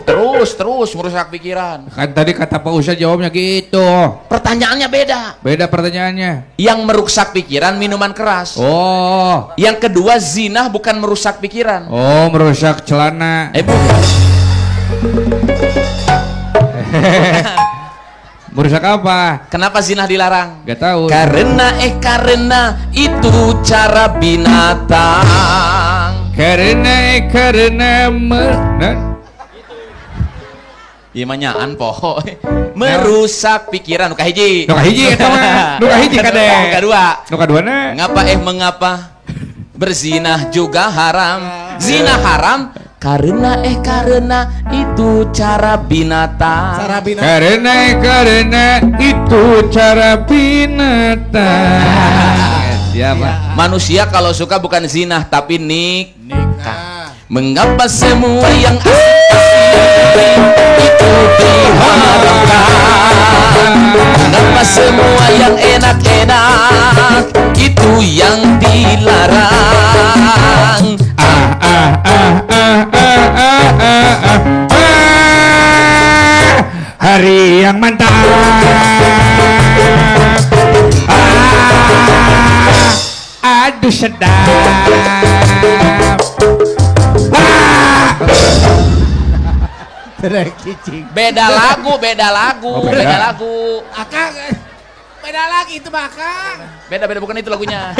Terus merusak pikiran. Kan tadi kata Pak Ustadz jawabnya gitu. Pertanyaannya beda. Beda pertanyaannya. Yang merusak pikiran minuman keras. Oh. Yang kedua zina bukan merusak pikiran. Oh, merusak celana. Bukan. Merusak apa? Kenapa zina dilarang? Gak tahu. Karena itu cara binatang. Karena Ieu mah nyaan poho. Merusak pikiran nu kahiji. Nu kahiji eta mah. Nu kahiji kade. Kedua. Nu kaduana. Mengapa berzinah juga haram? Zina haram karena itu cara binatang. Karena itu cara binatang. Siapa? Manusia kalau suka bukan zina tapi nikah. Mengapa semua yang itu diharamkan? Mengapa semua yang enak-enak itu yang dilarang? Hari yang mantap. Aduh sedap. Beda lagu. Oh, beda. Beda lagu. Akang, beda lagi itu Akang. Beda bukan itu lagunya.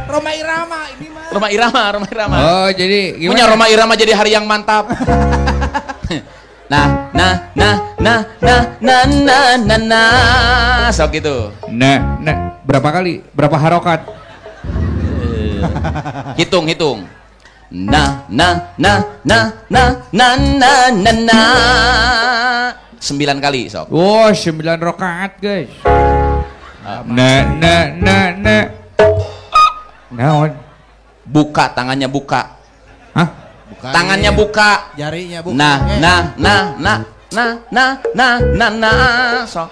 Roma Irama ini mah. Roma Irama. Oh, jadi gimana? Punya Roma Irama jadi hari yang mantap. Nah, sok gitu. Nah, berapa kali? Berapa harokat? Hitung. Nah. 9 kali, sok. Oh, 9 rakaat, guys. Naon? Buka, tangannya buka. Hah? Tangannya buka. Jarinya buka. Nah, sok.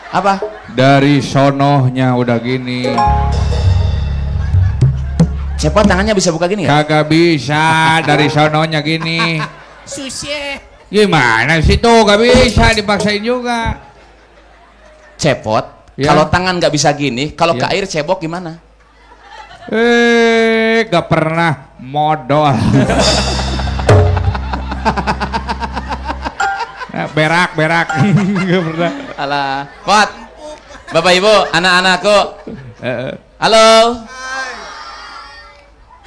Apa? Dari sonohnya udah gini. Cepot tangannya bisa buka gini ya? Kagak bisa dari sonohnya gini. Susah. Gimana sih tuh? Gak bisa dipaksain juga. Cepot. Ya. Kalau tangan nggak bisa gini, kalau Ya. ke air cebok gimana? Gak pernah modal. Berak. Gak pernah. Alah, Pot. Bapak Ibu, anak-anakku. Halo.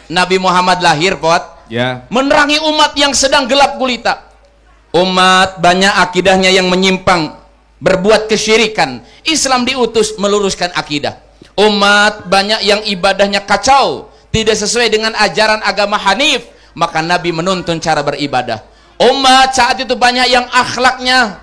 Nabi Muhammad lahir, Pot. Ya. Menerangi umat yang sedang gelap gulita. Umat banyak akidahnya yang menyimpang, berbuat kesyirikan. Islam diutus meluruskan akidah. Umat banyak yang ibadahnya kacau, tidak sesuai dengan ajaran agama Hanif. maka Nabi menuntun cara beribadah. Umat saat itu banyak yang akhlaknya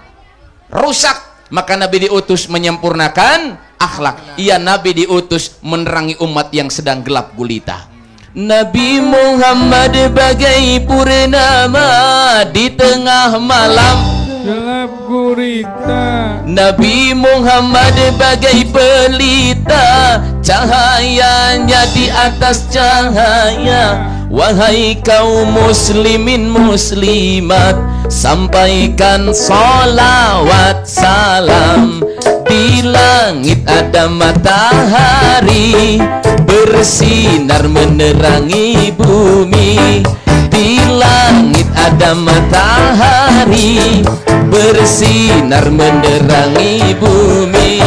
rusak, maka Nabi diutus menyempurnakan akhlak. Iya, Nabi diutus menerangi umat yang sedang gelap gulita. Nabi Muhammad bagai purnama di tengah malam gelap gurita. Nabi Muhammad bagai pelita, cahayanya di atas cahaya. Wahai kaum muslimin muslimat, sampaikan salawat salam. Di langit ada matahari bersinar menerangi bumi. Di langit ada matahari bersinar menerangi bumi.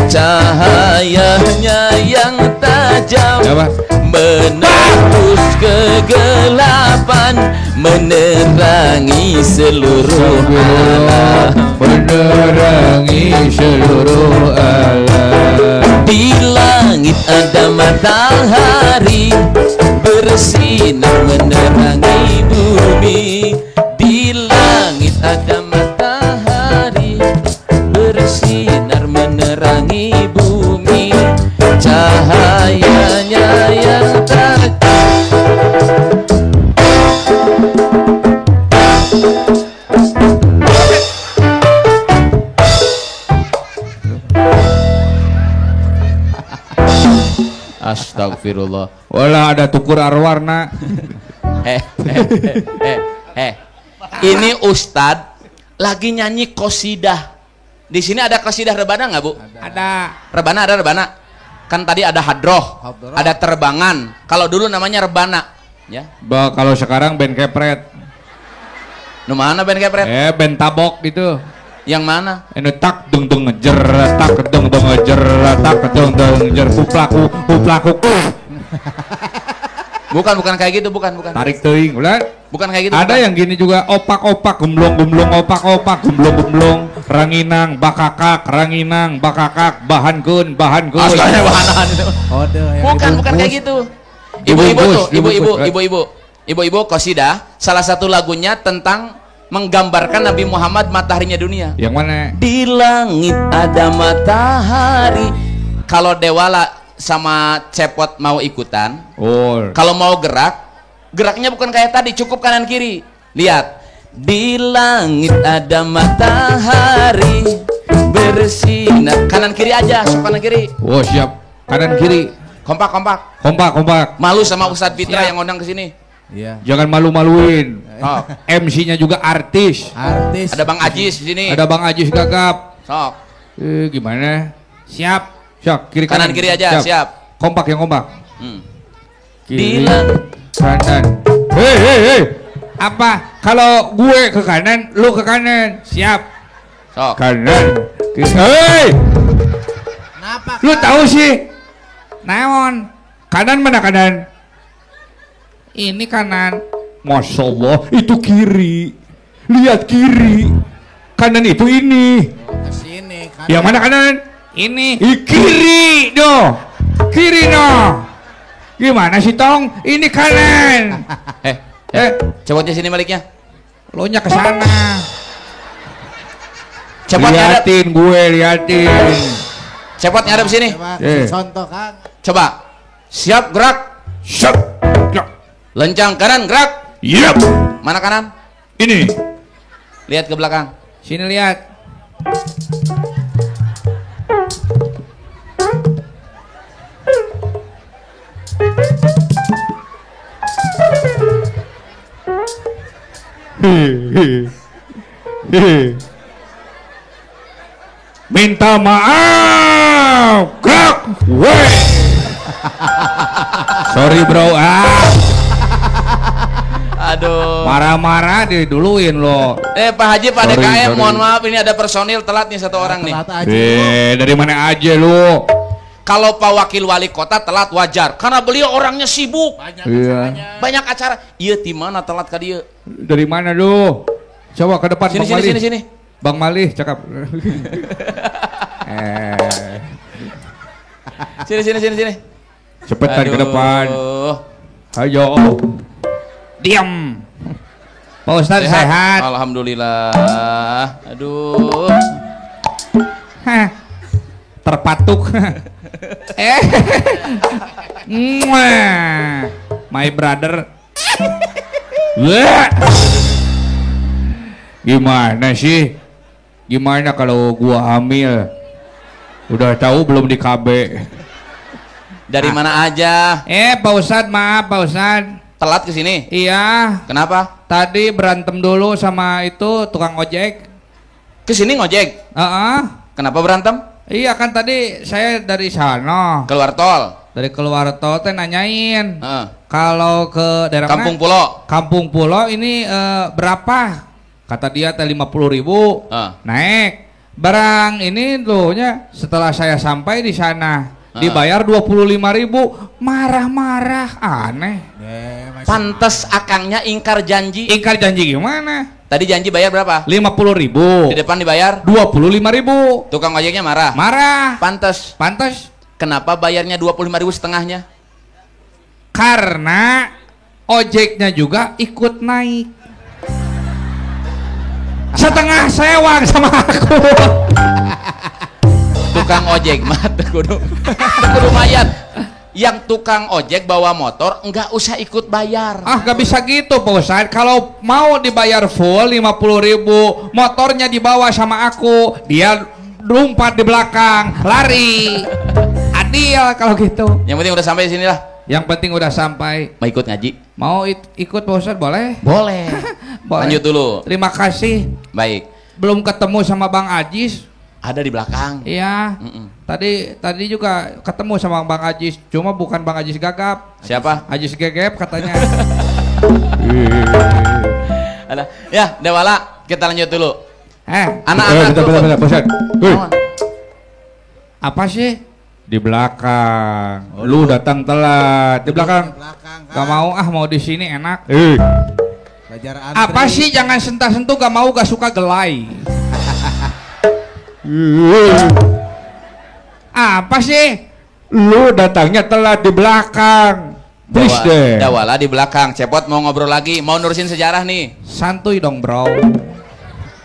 Cahayanya yang tajam menembus kegelapan, menerangi seluruh alam, menerangi seluruh alam. Di langit ada matahari bersinar menerangi bumi. Di langit ada matahari bersinar menerangi bumi. Cahayanya yang tajam. Astagfirullah. Walah ada tukur arwarna. Ini Ustadz lagi nyanyi qasidah. Di sini ada qasidah rebana nggak, Bu? Ada. Rebana, ada rebana. Kan tadi ada hadroh, ada terbangan. Kalau dulu namanya rebana, ya. Kalau sekarang band kepret. Nu mana band kepret? Band tabok gitu. Yang mana? Ini tak dung dung ngejer, tak dung dung ngejer, tak dung dung ngejer, huplaku. Bukan kayak gitu, bukan. Tarik teuing, ulah. Bukan kayak gitu. Ada bukan. yang gini juga, opak gemblong opak gemblong ranginang bakakak bahankeun. Asalnya bahanan itu. Bukan kayak gitu. Ibu-ibu qasidah, salah satu lagunya tentang menggambarkan Nabi Muhammad mataharinya dunia. Yang mana? Di langit ada matahari. Kalau Dewala sama Cepot mau ikutan, kalau mau geraknya bukan kayak tadi, cukup kanan kiri. Lihat, di langit ada matahari bersinar. Kanan kiri aja, sok kanan kiri. Oh siap, kanan kiri. Kompak. Malu sama Ustadz Fitra yang ngundang ke sini. Iya. Jangan malu-maluin. Oh. MC-nya juga artis. Ada Bang Ajis di sini. Ada Bang Ajis Gagap. Sok. Gimana? Siap, kiri kanan kiri aja, siap. Kompak. Kiri, kanan. Hei. Apa? Kalau gue ke kanan, lu ke kanan. Siap. Sok. Kanan. Kiri. Hei. Kenapa? Lu tahu sih? Naon? Kanan mana kanan? Ini kanan. Masya Allah, itu kiri. Lihat kiri. Kanan itu ini. Kesini. Kanan. Yang mana kanan? Ini. Kiri doh. Kiri noh. Gimana sih Tong? Ini kanan. Cepotnya sini baliknya. Lo nya ke sana. Cepot ngadep. Liatin. Cepot ngadep sini. Contoh Kang. Coba. Siap, gerak. Siap. Lencang kanan, gerak. Yap. Mana kanan? Ini. Lihat ke belakang. Sini lihat. Minta maaf. Gerak. Weh. Sorry bro. Aduh. Marah-marah diduluin lo. Pak Haji, Pak DKM, mohon maaf ini ada personil telat nih satu orang nih. Dari mana aja lu? Kalau Pak Wakil Wali Kota telat wajar, karena beliau orangnya sibuk. Banyak acara. Iya, di mana telat ka dieu? Dari mana lu? Coba ke depan. Sini. Bang Malih cakap. Sini. Cepetan ke depan. Ayo. Diam. Pak Ustadz sehat. Alhamdulillah. Aduh. Hah. Terpatuk. My brother. Wah. Gimana sih? Gimana kalau gua hamil? Udah tahu belum di KB? Dari mana aja? Pak Ustadz, maaf Pak Ustadz. Telat ke sini? Iya. Kenapa? Tadi berantem dulu sama itu tukang ojek. Ke sini ngojek? Kenapa berantem? Iya kan tadi saya dari sana. Keluar tol? Dari keluar tol teh nanyain. Kalau ke daerah Kampung mana? Pulo. Kampung Pulo ini berapa? Kata dia teh 50.000. Naik. Barang ini lohnya setelah saya sampai di sana dibayar 25.000. Marah-marah, aneh. Pantes akangnya ingkar janji. Ingkar janji gimana? Tadi janji bayar berapa? 50.000. Di depan dibayar 25.000. Tukang ojeknya marah. Marah. Pantes. Pantes. Kenapa bayarnya 25.000 setengahnya? Karena ojeknya juga ikut naik. Setengah sewang sama aku. Tukang ojek mah kudu mayat. Yang tukang ojek bawa motor enggak usah ikut bayar. Gak bisa gitu Pak Ustadz. Kalau mau dibayar full 50.000, motornya dibawa sama aku, dia lompat di belakang, lari. Adil kalau gitu. Yang penting udah sampai di sini lah. Yang penting udah sampai. Mau ikut ngaji? Mau ikut Pak Ustadz boleh? Boleh. Boleh. Lanjut dulu. Terima kasih. Baik. Belum ketemu sama Bang Ajis. Ada di belakang. Iya. Tadi juga ketemu sama Bang Ajis, cuma bukan Bang Ajis Gagap. Siapa? Ajis Gegep katanya. Ada. Ya, Dewala, kita lanjut dulu. Anak-anak apa sih? Di belakang. Lu datang telat. Di belakang. Gak mau mau di sini enak. Apa sih jangan sentuh-sentuh, gak mau, gak suka gelai. Apa sih? Lu datangnya telat di belakang. Please deh. Dawala di belakang. Cepot mau ngobrol lagi, mau nurusin sejarah nih. Santuy dong bro.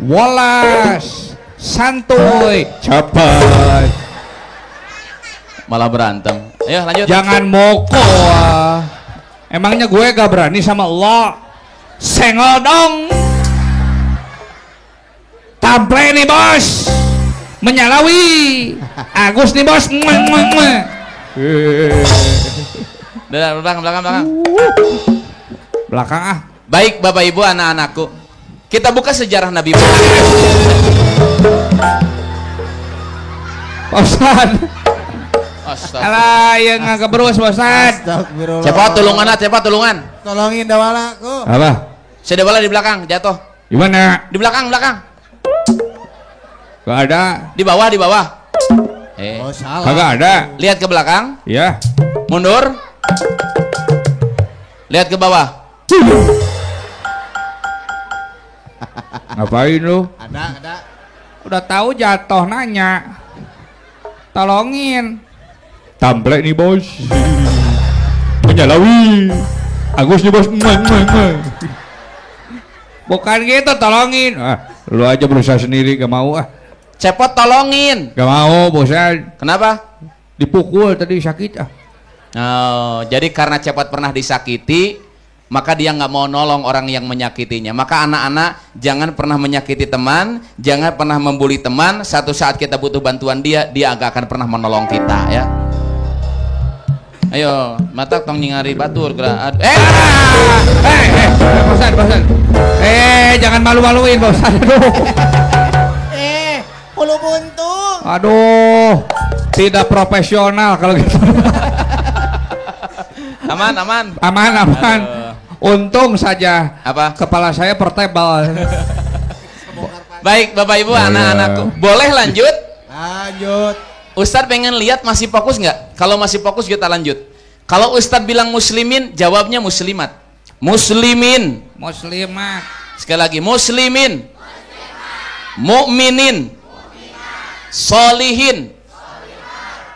Wolas. Santuy. Cepet. Malah berantem. Ayo lanjut. Jangan moko. Emangnya gue gak berani sama Allah? Senggol dong. Tample nih bos. Menyalawi. Agus nih bos. Belakang. Belakang Baik Bapak Ibu, anak-anakku, kita buka sejarah Nabi Muhammad. Ustaz. Alah, yang nggak berus Ustaz. Cepat tulungan. Tolongin Dawala ku. Apa? Si Dawala di belakang jatuh. Di mana? Di belakang. Gak ada. Di bawah. Salah. Kagak ada. Lihat ke belakang. Ya. Mundur. Lihat ke bawah. Ngapain lu? Ada. Udah tahu jatuh nanya. Tolongin. Tamplek nih bos. Menyalawi. Agus nih bos. Bukan gitu, tolongin. Lu aja berusaha sendiri, gak mau Cepot tolongin. Gak mau bosan. Kenapa? Dipukul tadi sakit Oh, jadi karena Cepot pernah disakiti, maka dia nggak mau nolong orang yang menyakitinya. Maka anak-anak jangan pernah menyakiti teman, jangan pernah membuli teman. Satu saat kita butuh bantuan dia agak akan pernah menolong kita ya. Ayo, mata tong nyingari batur gerak. Bosan. Jangan malu-maluin bosan. Ulu buntung. Aduh, tidak profesional kalau gitu. Aman. Untung saja Apa? kepala saya portable. Baik Bapak Ibu, anak-anakku, boleh lanjut? Lanjut. Ustadz pengen lihat masih fokus nggak? Kalau masih fokus kita lanjut. Kalau Ustadz bilang muslimin, jawabnya muslimat. Muslimin. Muslimat. Sekali lagi, muslimin. Mukminin. Solihin.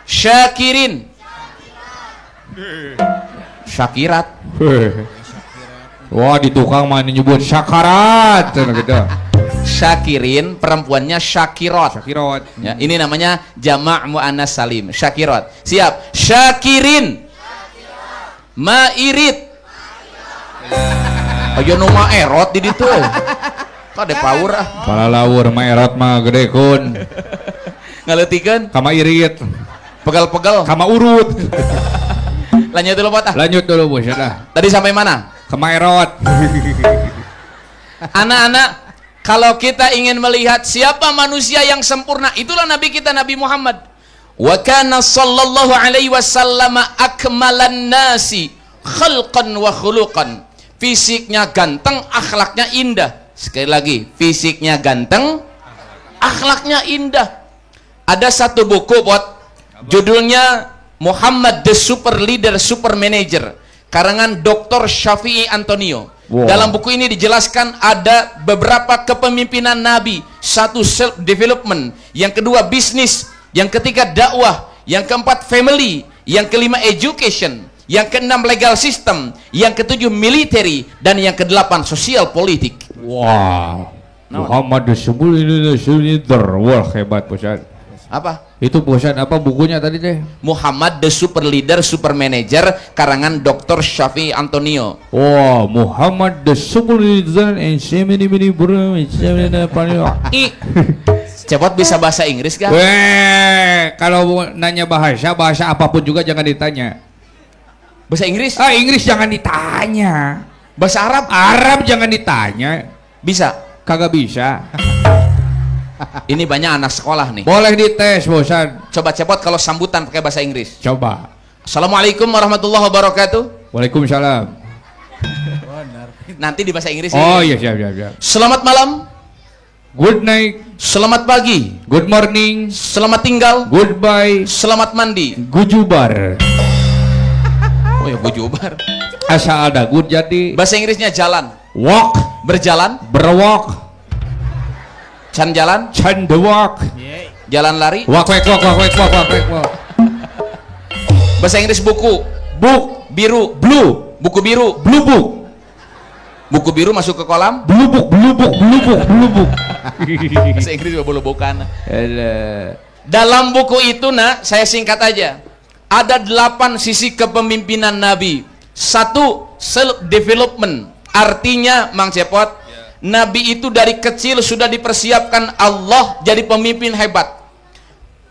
Syakirin. Syakirat. Wah, di tukang mah nyebut syakarat gitu. Syakirin, perempuannya syakirot. Syakirot. Ya, ini namanya jamak muannas salim, syakirot. Siap. Syakirin. Mairit. Aja nu maerot di ditu. Kade power ah. Pala lawur maerot mah gede kun. Ngaleutikeun Kama irit. pegal-pegal. Kama urut. Lanjut dulu Pak. Lanjut dulu bos ya. Tadi sampai mana? Kama erot. Anak-anak, kalau kita ingin melihat siapa manusia yang sempurna, itulah Nabi kita, Nabi Muhammad. Wa kana sallallahu alaihi wasallam akmalan nasi khalqan wa khuluqan. Fisiknya ganteng, akhlaknya indah. Sekali lagi, fisiknya ganteng, akhlaknya indah. Ada satu buku buat judulnya Muhammad the Super Leader Super Manager, karangan Dr. Syafi'i Antonio. Wow. Dalam buku ini dijelaskan ada beberapa kepemimpinan Nabi. Satu, self development. Yang kedua, bisnis. Yang ketiga, dakwah. Yang keempat, family. Yang kelima, education. Yang keenam, legal system. Yang ketujuh, military. Dan yang kedelapan, sosial politik. Wow. Muhammad disebut Indonesia leader. Wah, hebat Bosan. Apa? Itu Bosan apa bukunya tadi teh? Muhammad the Super Leader Super Manager, karangan Dr. Syafi'i Antonio. Wow, Muhammad the super leader and many bro. Cepot bisa bahasa Inggris gak? Kalau nanya bahasa apapun juga jangan ditanya. Bahasa Inggris? Ah, Inggris jangan ditanya. Bahasa Arab? Arab jangan ditanya. Bisa? Kagak bisa. Ini banyak anak sekolah nih. Boleh dites, Bosan. Coba cepot kalau sambutan pakai bahasa Inggris. Coba. Assalamualaikum warahmatullahi wabarakatuh. Waalaikumsalam. Nanti di bahasa Inggris. Oh ini. iya, siap. Selamat malam. Good night. Selamat pagi. Good morning. Selamat tinggal. Goodbye. Selamat mandi. Gujubar. Oh ya, gujubar. Asal ada good jadi. Bahasa Inggrisnya jalan. Walk. Berjalan. Berwalk. Can jalan. Can the walk. Jalan lari. Walk. Bahasa Inggris buku. Book. Biru. Blue. Buku biru. Blue book. Buku biru masuk ke kolam. Blue book. Bahasa Inggris juga bukan. Dalam buku itu saya singkat aja. Ada 8 sisi kepemimpinan Nabi. 1, self development. Artinya Mang Cepot, Nabi itu dari kecil sudah dipersiapkan Allah jadi pemimpin hebat.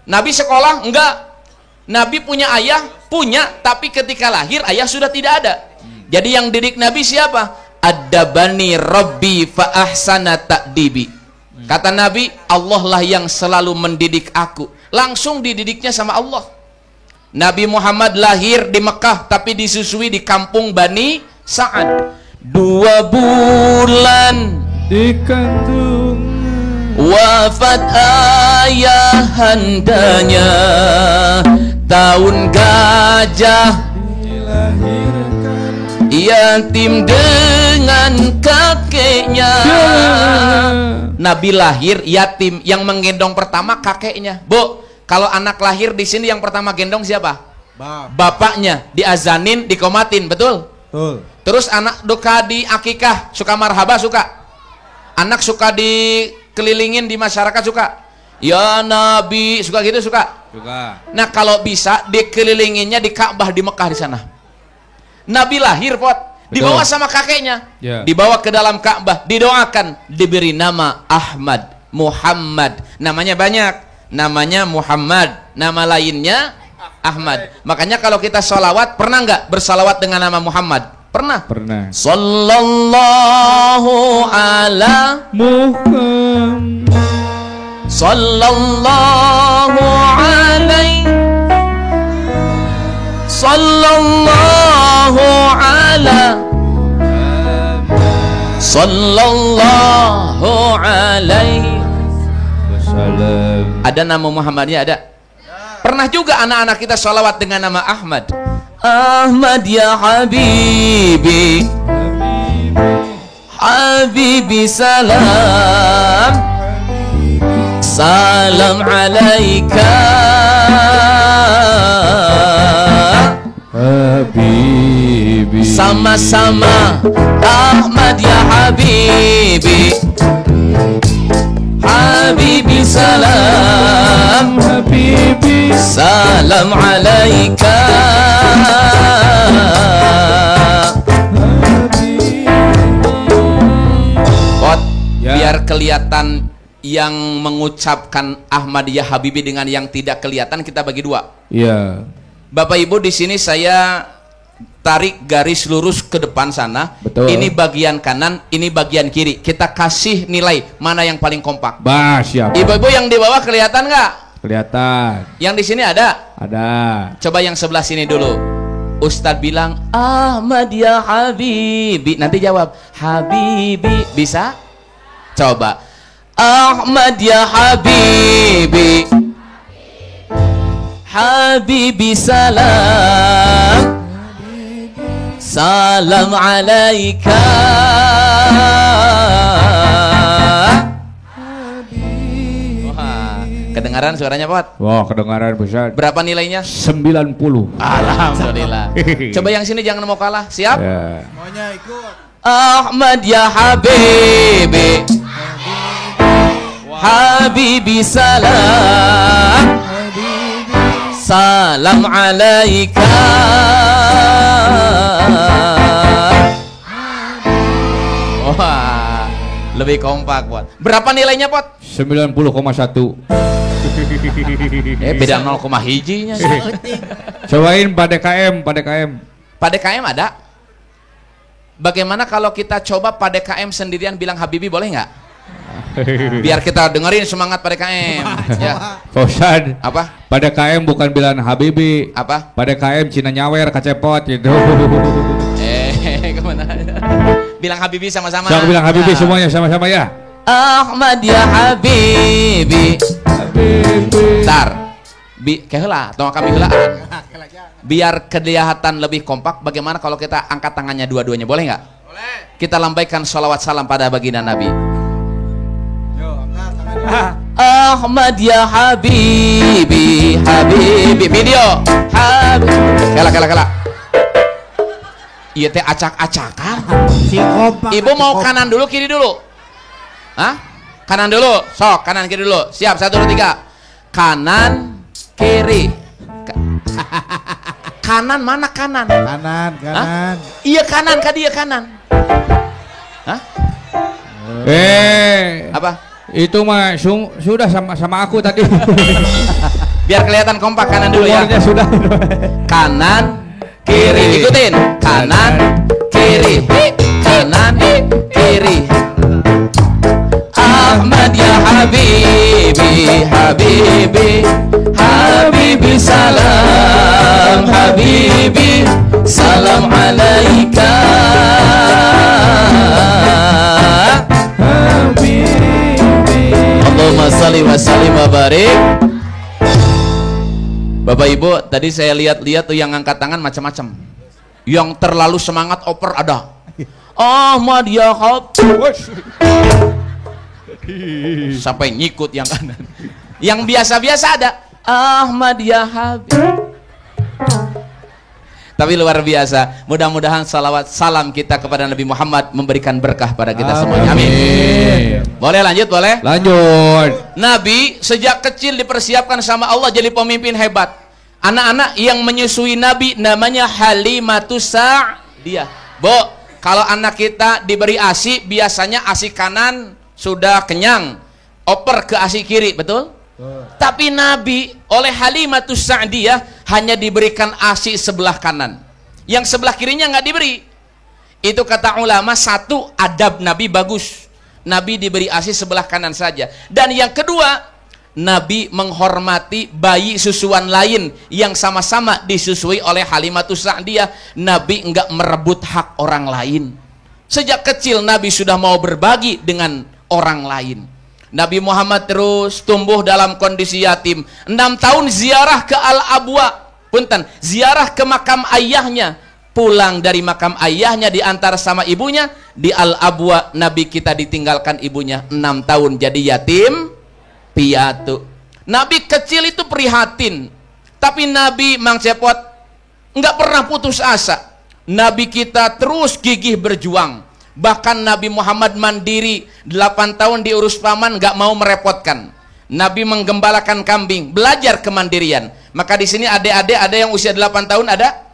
Nabi sekolah? Enggak. Nabi punya ayah? Punya, tapi ketika lahir ayah sudah tidak ada. Jadi yang didik Nabi siapa? Adabani Rabbi fa ahsana ta'dibi. Kata Nabi, Allah lah yang selalu mendidik aku. Langsung dididiknya sama Allah. Nabi Muhammad lahir di Mekah tapi disusui di kampung Bani Sa'ad. 2 bulan Di kantung wafat ayahandanya, tahun gajah yatim dengan kakeknya. Nabi lahir yatim, yang menggendong pertama kakeknya. Bu, kalau anak lahir di sini yang pertama gendong siapa? Bapaknya. Diazanin, dikomatin, betul? Betul. Terus anak duka di akikah, suka marhaba, suka? Anak suka dikelilingin di masyarakat, suka? Ya Nabi, suka gitu, suka? Juga. Nah kalau bisa dikelilinginnya di Ka'bah di Mekah di sana. Nabi lahir, Pot, dibawa sama kakeknya, dibawa ke dalam Ka'bah, didoakan, diberi nama Ahmad, Muhammad. Namanya banyak, namanya Muhammad, nama lainnya Ahmad. Makanya kalau kita sholawat, pernah nggak bersalawat dengan nama Muhammad? Pernah? Pernah. Sallallahu ala Muhammad. Sallallahu alaihi. Sallallahu ala. Sallallahu alaihi wasallam. Ada nama Muhammadnya, ada? Pernah juga anak-anak kita sholawat dengan nama Ahmad. Ahmad ya Habibi, Habibi salam, salam alaika. Habibi. Sama-sama Ahmad ya Habibi, Habibi salam, Habibi. salam alaika. Pot, Ya. biar kelihatan yang mengucapkan Ahmad ya Habibi dengan yang tidak kelihatan, kita bagi dua. Iya. Bapak Ibu, di sini saya tarik garis lurus ke depan sana. Betul. Ini bagian kanan, ini bagian kiri. Kita kasih nilai mana yang paling kompak. Bah, siapa? Ibu-ibu yang di bawah kelihatan nggak? Kelihatan. Yang di sini ada? Ada. Coba yang sebelah sini dulu. Ustadz bilang Ahmad ya Habibi. Nanti jawab Habibi. Bisa? Coba Ahmad ya Habibi, Habibi salam, salam alaika. Wah, kedengaran suaranya Pot? Wah, kedengaran besar. Berapa nilainya? 90. Alhamdulillah. Coba yang sini jangan mau kalah. Siap? Ya. Maunya ikut. Ahmad ya Habibi, Habibi salam, salam alaika. Wah, lebih kompak Pot. Berapa nilainya Pot? 90,1. Beda 0,1 nya. Cobain pada KM, pada KM. Pada KM ada? Bagaimana kalau kita coba pada KM sendirian bilang Habibi, boleh nggak? Biar kita dengerin semangat pada KM. Ya. Fauzan, Apa? pada KM bukan bilang Habibi. Apa? Pada KM Cina nyawer kacepot gitu. Kemana? Bilang Habibi sama-sama. Saya bilang Habibi Nah. semuanya sama-sama ya. Ahmad ya Habibi. Habibi. Tar. Keheula, tong kami heulaan. Biar kelihatan lebih kompak, bagaimana kalau kita angkat tangannya dua-duanya, boleh nggak? Boleh. Kita lambaikan sholawat salam pada baginda Nabi. Yo, angkat tangannya. Ahmad ya Habibi, Habibi. Video. Habibi. Kela. Iya teh acak-acakan. Si kompak. Ibu mau kanan dulu, kiri dulu? Hah? Kanan dulu. Sok, kanan kiri dulu. Siap, 1, 2, 3. Kanan, kiri. Kanan mana kanan? Kanan, kanan. Iya kanan, kan dia kanan. Hah? Apa? Itu mah sudah sama aku tadi. Biar kelihatan kompak, kanan dulu ya. Umurnya sudah. Kanan, kiri. Ikutin. Kanan, kiri. Kanan, kiri. Ahmad ya Habibi, Habibi, Habibi salam, Habibi salam alaika. Allahumma salli wa sallim wa barik. Bapak Ibu, tadi saya lihat-lihat tuh yang angkat tangan macam-macam. Yang terlalu semangat oper ada. Ahmad ya Habibi. Sampai nyikut yang kanan. Yang biasa-biasa ada Ahmad ya Habib. Tapi luar biasa. Mudah-mudahan salawat salam kita kepada Nabi Muhammad memberikan berkah pada kita semuanya. Amin. Boleh lanjut, boleh? Lanjut. Nabi sejak kecil dipersiapkan sama Allah jadi pemimpin hebat. Anak-anak yang menyusui Nabi namanya Halimatus Sa'diyah. Bu, kalau anak kita diberi ASI, biasanya ASI kanan sudah kenyang, oper ke ASI kiri, betul? Tapi Nabi oleh Halimatus Sa'diyah hanya diberikan ASI sebelah kanan, yang sebelah kirinya nggak diberi. Itu kata ulama, satu, adab Nabi bagus, Nabi diberi ASI sebelah kanan saja. Dan yang kedua, Nabi menghormati bayi susuan lain yang sama-sama disusui oleh Halimatus Sa'diyah. Nabi enggak merebut hak orang lain. Sejak kecil Nabi sudah mau berbagi dengan orang lain. Nabi Muhammad terus tumbuh dalam kondisi yatim. 6 tahun ziarah ke Al-Abwa, punten, ziarah ke makam ayahnya. Pulang dari makam ayahnya diantar sama ibunya di Al-Abwa. Nabi kita ditinggalkan ibunya 6 tahun jadi yatim piatu. Nabi kecil itu prihatin, tapi Nabi Mang Cepot nggak pernah putus asa. Nabi kita terus gigih berjuang. Bahkan Nabi Muhammad mandiri 8 tahun diurus paman, nggak mau merepotkan. Nabi menggembalakan kambing, belajar kemandirian. Maka di sini adik-adik ada yang usia 8 tahun ada?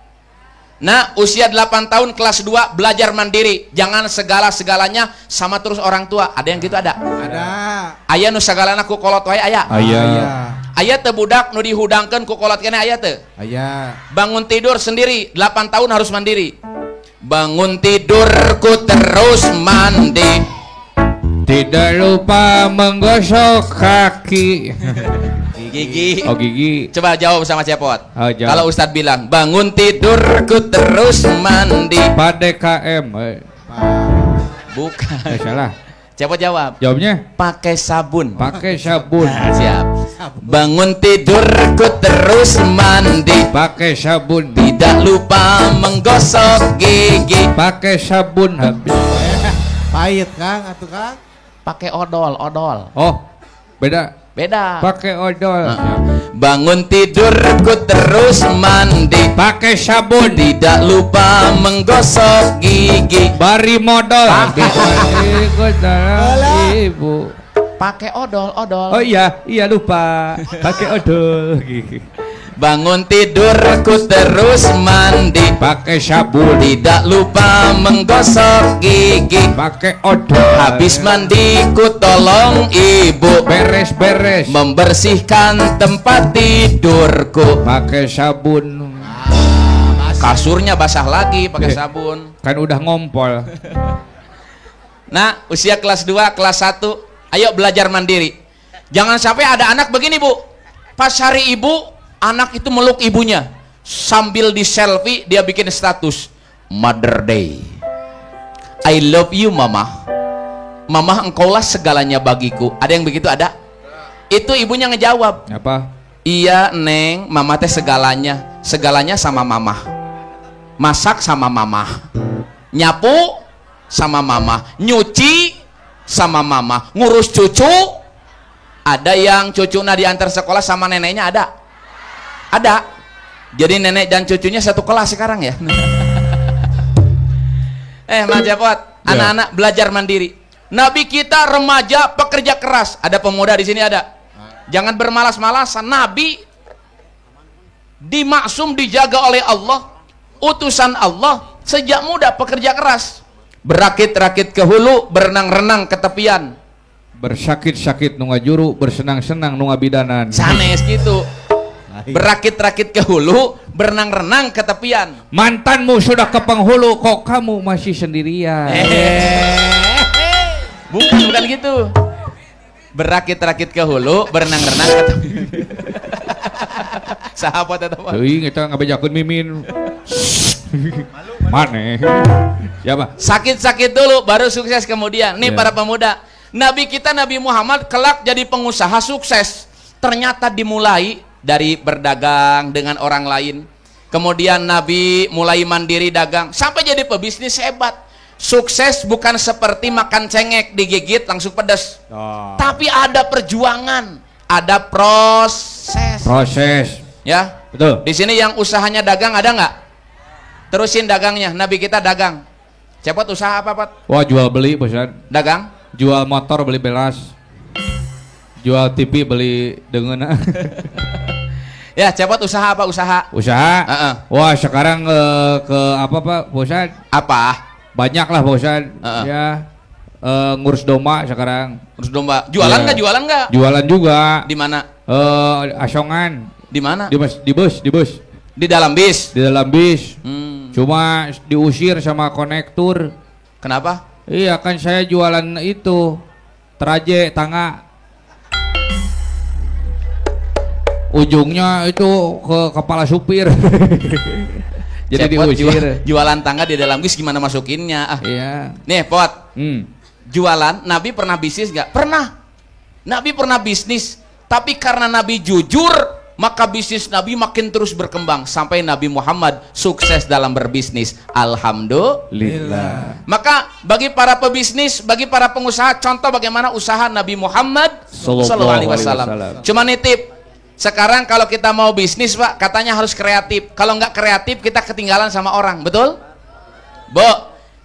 Nah, usia 8 tahun kelas 2 belajar mandiri. Jangan segala-segalanya sama terus orang tua. Ada yang gitu ada? Ada. Aya nu sagalana ku kolot wae aya. Aya. Aya teu budak nu dihudangkeun ku kolot keneh aya teu? Aya. Bangun tidur sendiri 8 tahun harus mandiri. Bangun tidurku terus mandi, Tidak lupa menggosok kaki. gigi. Oh gigi. Coba jawab sama Cepot. Oh, jawab. Kalau Ustadz bilang bangun tidurku terus mandi, Pada KM. bukan. Salah. Cepot jawab. Jawabnya Pakai sabun. pakai sabun. Nah, siap. Bangun tidurku terus mandi, Pakai sabun. tidak lupa menggosok gigi. Pakai sabun habis. Pahit Kang, atuh Kang. Pakai odol. Oh, beda. Beda. Pakai odol. Bangun tidurku terus mandi, Pakai sabun. tidak lupa menggosok gigi. Bari modal. Ikut salah ibu. Pakai odol. Oh iya lupa. Pakai odol. Bangun tidurku terus mandi, Pakai sabun. tidak lupa menggosok gigi. Pakai odol. Habis mandi ku tolong ibu Beres-beres. membersihkan tempat tidurku. Pakai sabun. Kasurnya basah lagi pakai sabun. Kan udah ngompol. Nah, usia kelas 2, kelas 1, ayo belajar mandiri. Jangan sampai ada anak begini, Bu. Pas hari ibu, anak itu meluk ibunya. Sambil di selfie, dia bikin status Mother Day. I love you, Mama. Mama, engkaulah segalanya bagiku. Ada yang begitu ada? Itu ibunya ngejawab. Apa? Iya, Neng, Mama teh segalanya. Segalanya sama Mama. Masak sama Mama. Nyapu sama Mama. Nyuci sama Mama. Ngurus cucu. Ada yang cucunya diantar sekolah sama neneknya ada? Ada. Jadi nenek dan cucunya satu kelas sekarang ya. Mas Japot, anak-anak belajar mandiri. Nabi kita remaja pekerja keras. Ada pemuda di sini ada. Jangan bermalas-malasan. Nabi dimaksum dijaga oleh Allah, utusan Allah, sejak muda pekerja keras. Berakit-rakit ke hulu, berenang-renang ke tepian. Bersakit-sakit nu ngajuru, bersenang-senang nu ngabidanan. Sanes gitu. Berakit-rakit ke hulu, berenang-renang ke tepian. Mantanmu sudah ke penghulu, kok kamu masih sendirian? Bukan gitu. Berakit-rakit ke hulu, berenang-renang ke tepian. Sahabat atau apa? Teuing eta ngabejakeun mimin. Maneh. Siapa? Sakit-sakit dulu baru sukses kemudian. Nih para pemuda, Nabi kita Nabi Muhammad kelak jadi pengusaha sukses. Ternyata dimulai dari berdagang dengan orang lain. Kemudian Nabi mulai mandiri dagang sampai jadi pebisnis hebat. Sukses bukan seperti makan cengek digigit langsung pedas. Tapi ada perjuangan, ada proses. Ya. Betul. Di sini yang usahanya dagang ada nggak? Terusin dagangnya. Nabi kita dagang. Cepot usaha apa, Pat? Wah, jual beli bosan. Dagang? Jual motor beli belas. Jual TV beli dengan. Ya, Cepot usaha apa? Usaha. Wah, sekarang ke apa Pak bosan? Apa? Banyak lah bosan. Ya. Ngurus domba sekarang. Ngurus domba. Jualan nggak? Jualan nggak? Jualan juga. Di mana? Asongan. Di mana? Di bus. Di dalam bis. Di dalam bis. Cuma diusir sama konektur. Kenapa? Iya kan saya jualan itu traje tangga. Ujungnya itu ke kepala supir. Jadi diusir. Jualan tangga di dalam bis gimana masukinnya? Iya. Nih, Pot. Jualan, Nabi pernah bisnis nggak? Pernah. Nabi pernah bisnis, tapi karena Nabi jujur, maka bisnis Nabi makin terus berkembang sampai Nabi Muhammad sukses dalam berbisnis. Alhamdulillah. Maka bagi para pebisnis, bagi para pengusaha, contoh bagaimana usaha Nabi Muhammad sallallahu alaihi wasallam. Cuma nitip, Sekarang kalau kita mau bisnis Pak, katanya harus kreatif. Kalau nggak kreatif kita ketinggalan sama orang, betul? Bu,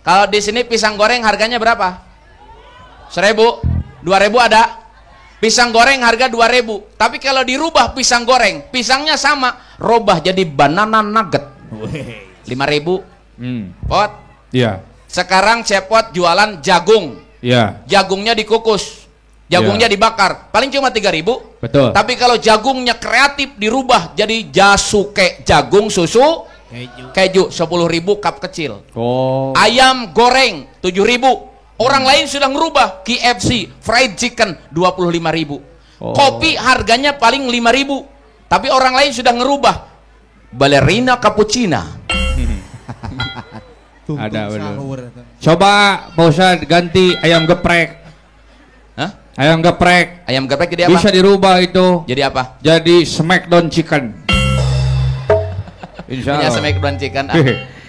kalau di sini pisang goreng harganya berapa? 1.000, 2.000 ada? Pisang goreng harga 2.000. Tapi kalau dirubah pisang goreng, pisangnya sama, rubah jadi banana nugget. 5.000. Pot. Iya. Sekarang Cepot jualan jagung. Iya. Jagungnya dikukus. Jagungnya dibakar. Paling cuma 3.000. Betul. Tapi kalau jagungnya kreatif dirubah jadi jasuke, jagung susu keju 10.000 cup kecil. Oh. Ayam goreng 7.000. Orang lain sudah ngerubah KFC, fried chicken 25.000. Oh. Kopi harganya paling 5.000. Tapi orang lain sudah ngerubah ballerina cappuccina. Ada benar. Coba Pak Ustadz ganti ayam geprek. Hah? Ayam geprek. Ayam geprek jadi apa? Bisa dirubah itu. Jadi apa? Jadi smackdown chicken. Insya Punya Allah. smackdown chicken.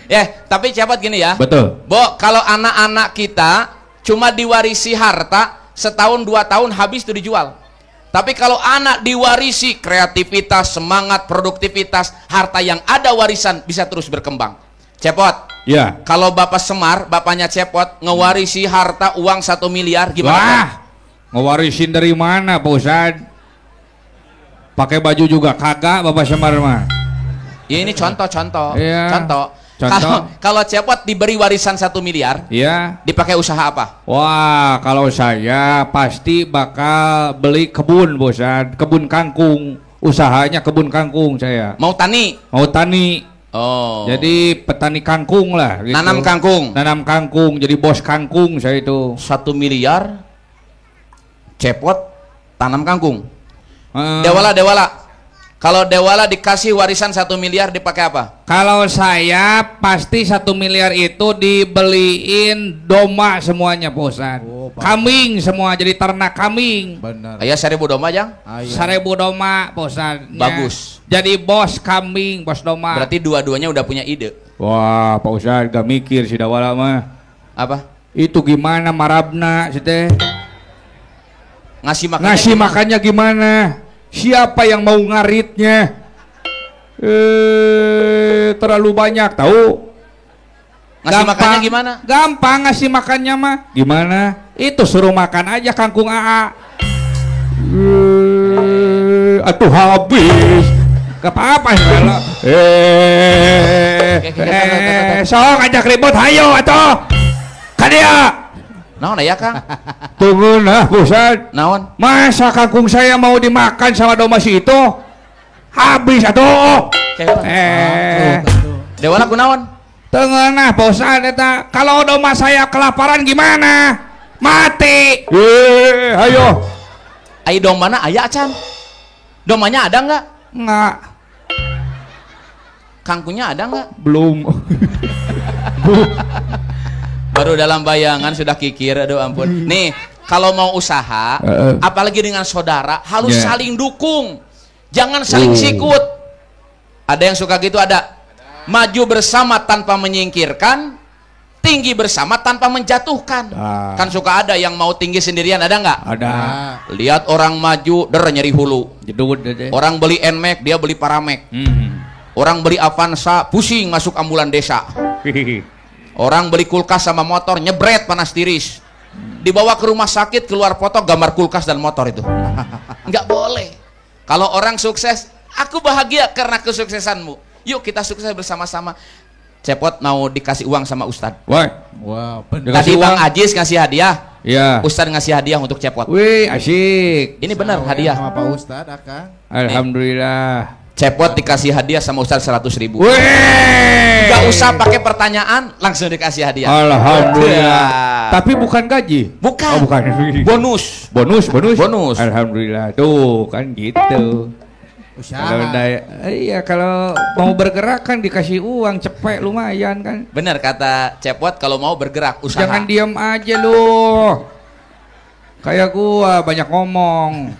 Ya, tapi Cepot gini ya. Betul. Bo, kalau anak-anak kita cuma diwarisi harta setahun 2 tahun habis itu dijual. Tapi kalau anak diwarisi kreativitas, semangat, produktivitas, harta yang ada warisan bisa terus berkembang. Cepot. Ya. Kalau Bapak Semar, bapaknya Cepot ngewarisi harta uang 1 miliar gimana? Wah, ngewarisin dari mana Pak Ustadz? Pakai baju juga kagak Bapak Semar mah. Ya, ini contoh-contoh. Iya. Contoh. Contoh. Kalau Cepot diberi warisan 1 miliar, Iya. dipakai usaha apa? Wah, kalau saya pasti bakal beli kebun Pak Ustadz. Kebun kangkung. Usahanya kebun kangkung saya. Mau tani? Mau tani. Oh. Jadi petani kangkung lah gitu. Nanam kangkung. Nanam kangkung, jadi bos kangkung saya itu. 1 miliar Cepot tanam kangkung. Eh, Dewala. Kalau Dewala dikasih warisan 1 miliar dipakai apa? Kalau saya pasti 1 miliar itu dibeliin domba semuanya Pak Ustadz. Oh, Pak. Kambing semua, jadi ternak kambing. Benar. Ayah 1.000 domba Jang? 1.000 domba Pak Ustadz. Ya. Bagus. Jadi bos kambing, bos domba. Berarti dua-duanya udah punya ide. Wah Pak Ustadz gak mikir si Dawala mah. Apa? Itu gimana marabna si teh? Ngasih makannya Ngasih gimana? makannya gimana? Siapa yang mau ngaritnya? Terlalu banyak tahu. Ngasih makannya gimana? Gampang ngasih makannya mah. Gimana? Itu suruh makan aja kangkung AA. Atuh habis. Gak apa-apa segala. Sok ajak ribut hayo atuh. Kadia. Naon ya Kang? Tunggu nah Ustadz. Naon? Masa kangkung saya mau dimakan sama domba si itu? Habis atuh. Dewala kunaon? Tengah nah Pak Ustadz eta. Kalau domba saya kelaparan gimana? Mati. Ayo. Ai dombana aya acan? Dombanya ada nggak? Enggak. Kangkungnya ada nggak? Belum. Baru dalam bayangan sudah kikir, aduh ampun. Nih, kalau mau usaha, apalagi dengan saudara, harus saling dukung. Jangan saling sikut. Ada yang suka gitu, ada. Maju bersama tanpa menyingkirkan, tinggi bersama tanpa menjatuhkan. Kan suka ada yang mau tinggi sendirian, ada nggak? Ada. Lihat orang maju, nyeri hulu. Jedut deh. Orang beli NMAX, dia beli Paramek. Orang beli Avanza, pusing masuk ambulan desa. Orang beli kulkas sama motor, nyebret panas tiris. Dibawa ke rumah sakit, keluar foto gambar kulkas dan motor itu. Nggak boleh. Kalau orang sukses, aku bahagia karena kesuksesanmu. Yuk kita sukses bersama-sama. Cepot mau dikasih uang sama Ustadz. Wah. Wow, Tadi Bang Ajis ngasih hadiah. Iya. Ustadz ngasih hadiah untuk Cepot. Wih, asik. Ini benar hadiah. sama Pak Ustadz, Akang. Alhamdulillah. Cepot dikasih hadiah sama Ustadz 100.000. Wih. Gak usah pakai pertanyaan, langsung dikasih hadiah. Alhamdulillah. Ya. Tapi bukan gaji. Bukan. Oh, bukan. Bonus. Bonus. Alhamdulillah. Tuh kan gitu. Kalau kalau mau bergerak kan dikasih uang cepet lumayan kan. Benar kata Cepot, kalau mau bergerak usaha. Jangan diam aja lu. Kayak gua banyak ngomong.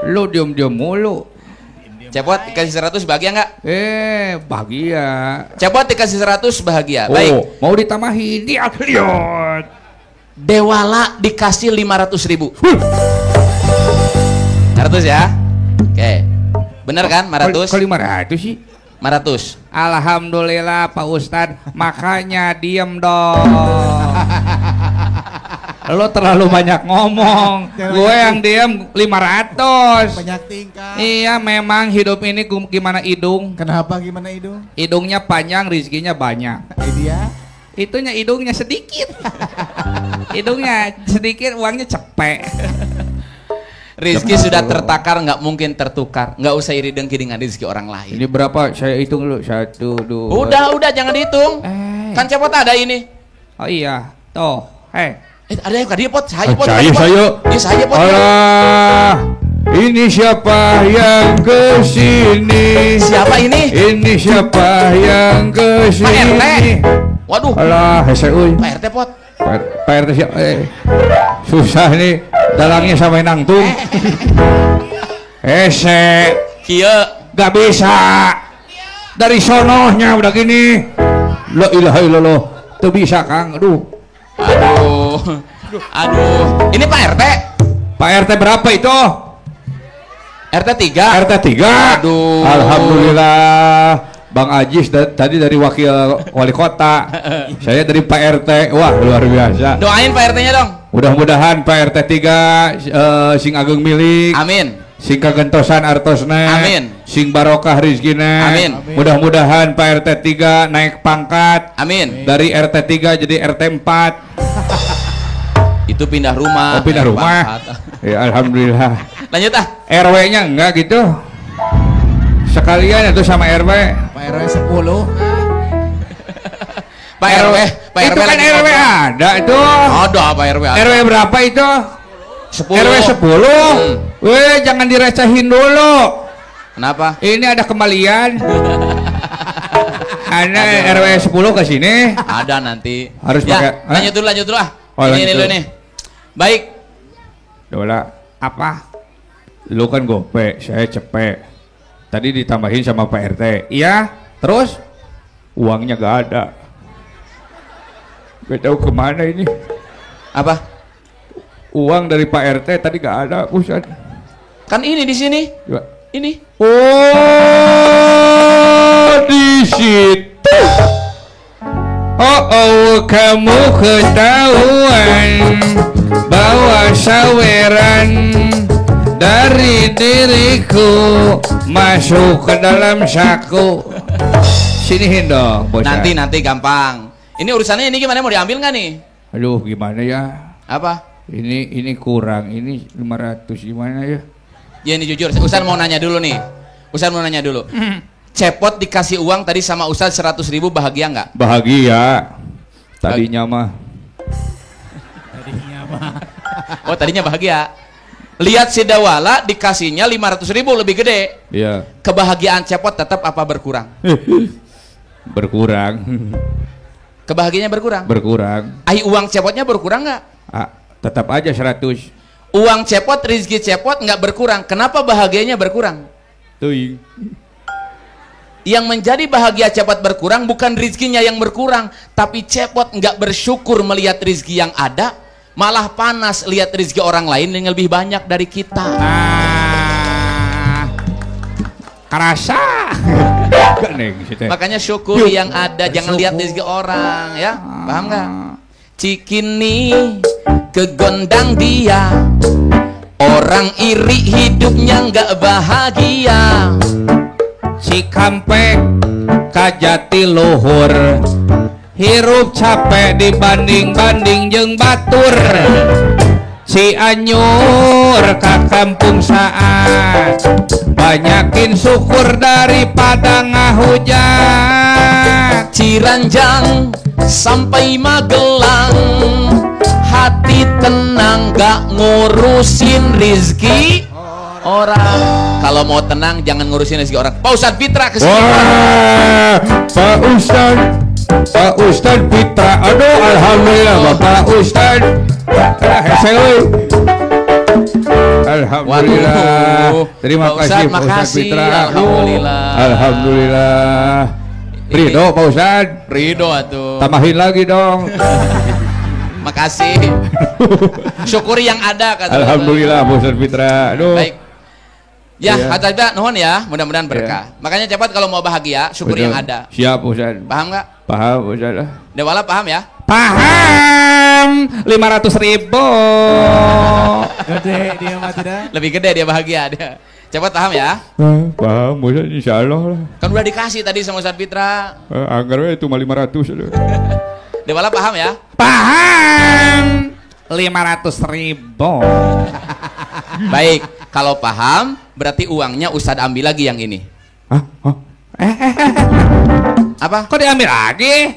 Lu diam-diam mulu. Cepot dikasih 100 bahagia nggak? Bahagia. Cepot dikasih 100 bahagia. Oh, Baik. mau ditambahin. Lihat. Dewala dikasih 500.000. 100 ya. Oke. Bener kan 500? Kok 500 sih? 500. Alhamdulillah Pak Ustadz, makanya diem dong. Lo terlalu banyak ngomong, gue yang diem 500. Banyak tingkah. Iya memang hidup ini gimana hidung. Kenapa gimana hidung? Hidungnya panjang, rezekinya banyak. Dia? Itunya hidungnya sedikit. Hidungnya sedikit, uangnya cepet. Rizki sudah tertakar, nggak mungkin tertukar. Nggak usah iri dengki dengan rizki orang lain. Ini berapa? Saya hitung dulu. 1, 2. Udah jangan dihitung. Kan cepot ada ini. Oh iya, tuh. Ada yang tadi pot, saya pot. Saya. Iya saya pot. Alah, ini siapa yang kesini? Siapa ini? Ini siapa yang kesini? Pak RT. Waduh. Alah, hese uy. Pak RT pot. Pak RT siapa? Susah nih, dalangnya sampai nangtung. Hese. Kia. Gak bisa. Dari sonohnya udah gini. La ilaha illallah. Tuh bisa Kang, aduh. Aduh. Ini Pak RT. Pak RT berapa itu? RT 3. RT 3. Aduh. Alhamdulillah. Bang Ajis tadi dari wakil wali kota. Saya dari Pak RT. Wah, luar biasa. Doain Pak RT-nya dong. Mudah-mudahan Pak RT 3 sing ageng milik. Amin. Sing kagentosan artosna. Amin. Sing barokah rizkina. Amin. Mudah-mudahan Pak RT 3 naik pangkat. Amin. Dari RT 3 jadi RT 4. Itu pindah rumah. Oh, pindah rumah. Ya alhamdulillah. Lanjut ah. RW-nya enggak gitu. Sekalian itu sama RW. Pak RW 10. Pak RW. Pak Itu RW kan lagi RW ngobrol. ada itu. Ada Pak RW ada. RW berapa itu? 10. RW 10. Weh, jangan direcehin dulu. Kenapa? Ini ada kembalian. Ada RW 10 ke sini. Ada nanti. Harus ya, pakai. lanjut dulu ah. Oh, ini lanjut dulu dulu. nih. Baik. Dola, apa? Lu kan gope, saya cepet. Tadi ditambahin sama Pak RT. Iya, terus uangnya gak ada. Gak tahu kemana ini. Apa? Uang dari Pak RT tadi gak ada, Ustaz. Kan ini di sini. Coba. Ini. Oh, di situ. Oh, kamu ketahuan bahwa saweran dari diriku masuk ke dalam saku. Sinihin dong, bos. Nanti gampang. Ini urusannya ini gimana, mau diambil nggak nih? Aduh, gimana ya? Apa? Ini kurang, ini 500 gimana ya? Ya ini jujur, Ustaz mau nanya dulu nih. Ustaz mau nanya dulu. Cepot dikasih uang tadi sama Ustaz 100.000, bahagia nggak? Bahagia. Tadinya mah. Oh tadinya bahagia. Lihat si Dawala dikasihnya 500.000 lebih gede. Iya. Kebahagiaan Cepot tetap apa berkurang? Berkurang. Kebahagiaannya berkurang? Berkurang. Uang Cepotnya berkurang nggak? Tetap aja 100. Uang Cepot, rezeki Cepot nggak berkurang. Kenapa bahagianya berkurang? Tuh. Yang menjadi bahagia Cepot berkurang bukan rezekinya yang berkurang, tapi Cepot nggak bersyukur melihat rezeki yang ada, malah panas lihat rezeki orang lain yang lebih banyak dari kita. Kerasa. Makanya syukuri yang ada, jangan lihat rezeki orang, ya, paham nggak? Cikini kegondang dia, orang iri hidupnya nggak bahagia. Cikampek kajati luhur, hirup capek dibanding-banding jeung batur. Cianjur ka kampung saat, banyakin syukur daripada ngahujat. Ciranjang sampai Magelang, hati tenang gak ngurusin rizki orang. Kalau mau tenang jangan ngurusin rezeki orang. Pak Ustadz Fitra kesini. Wah, Pak Ustadz Fitra. Aduh, alhamdulillah Bapak Ustadz. Alhamdulillah. Waduh. Terima Pak kasih Ustadz, Pak Ustadz makasih. Fitra. Alhamdulillah. Alhamdulillah. Ridho Pak Ustadz. Ridho atuh. Tambahin lagi dong. Makasih. Syukuri yang ada kata Alhamdulillah Pak Ustadz Fitra. Aduh. Baik. Ya, Iya. hati-hati nuhun ya, mudah-mudahan berkah. Makanya Cepot kalau mau bahagia, syukur yang ada. Siap Ustaz. Paham nggak? Paham Ustaz. Dewala paham ya? Paham. 500.000. Gede dia mah tidak. Lebih gede dia bahagia dia. Cepot paham ya? Paham Ustaz, insyaallah lah. Kan udah dikasih tadi sama Ustaz Fitra. Anggarnya itu mah 500. Dewala paham ya? Paham. 500.000. Baik, kalau paham berarti uangnya Ustadz ambil lagi yang ini. Hah? Oh. Apa? Kok diambil lagi?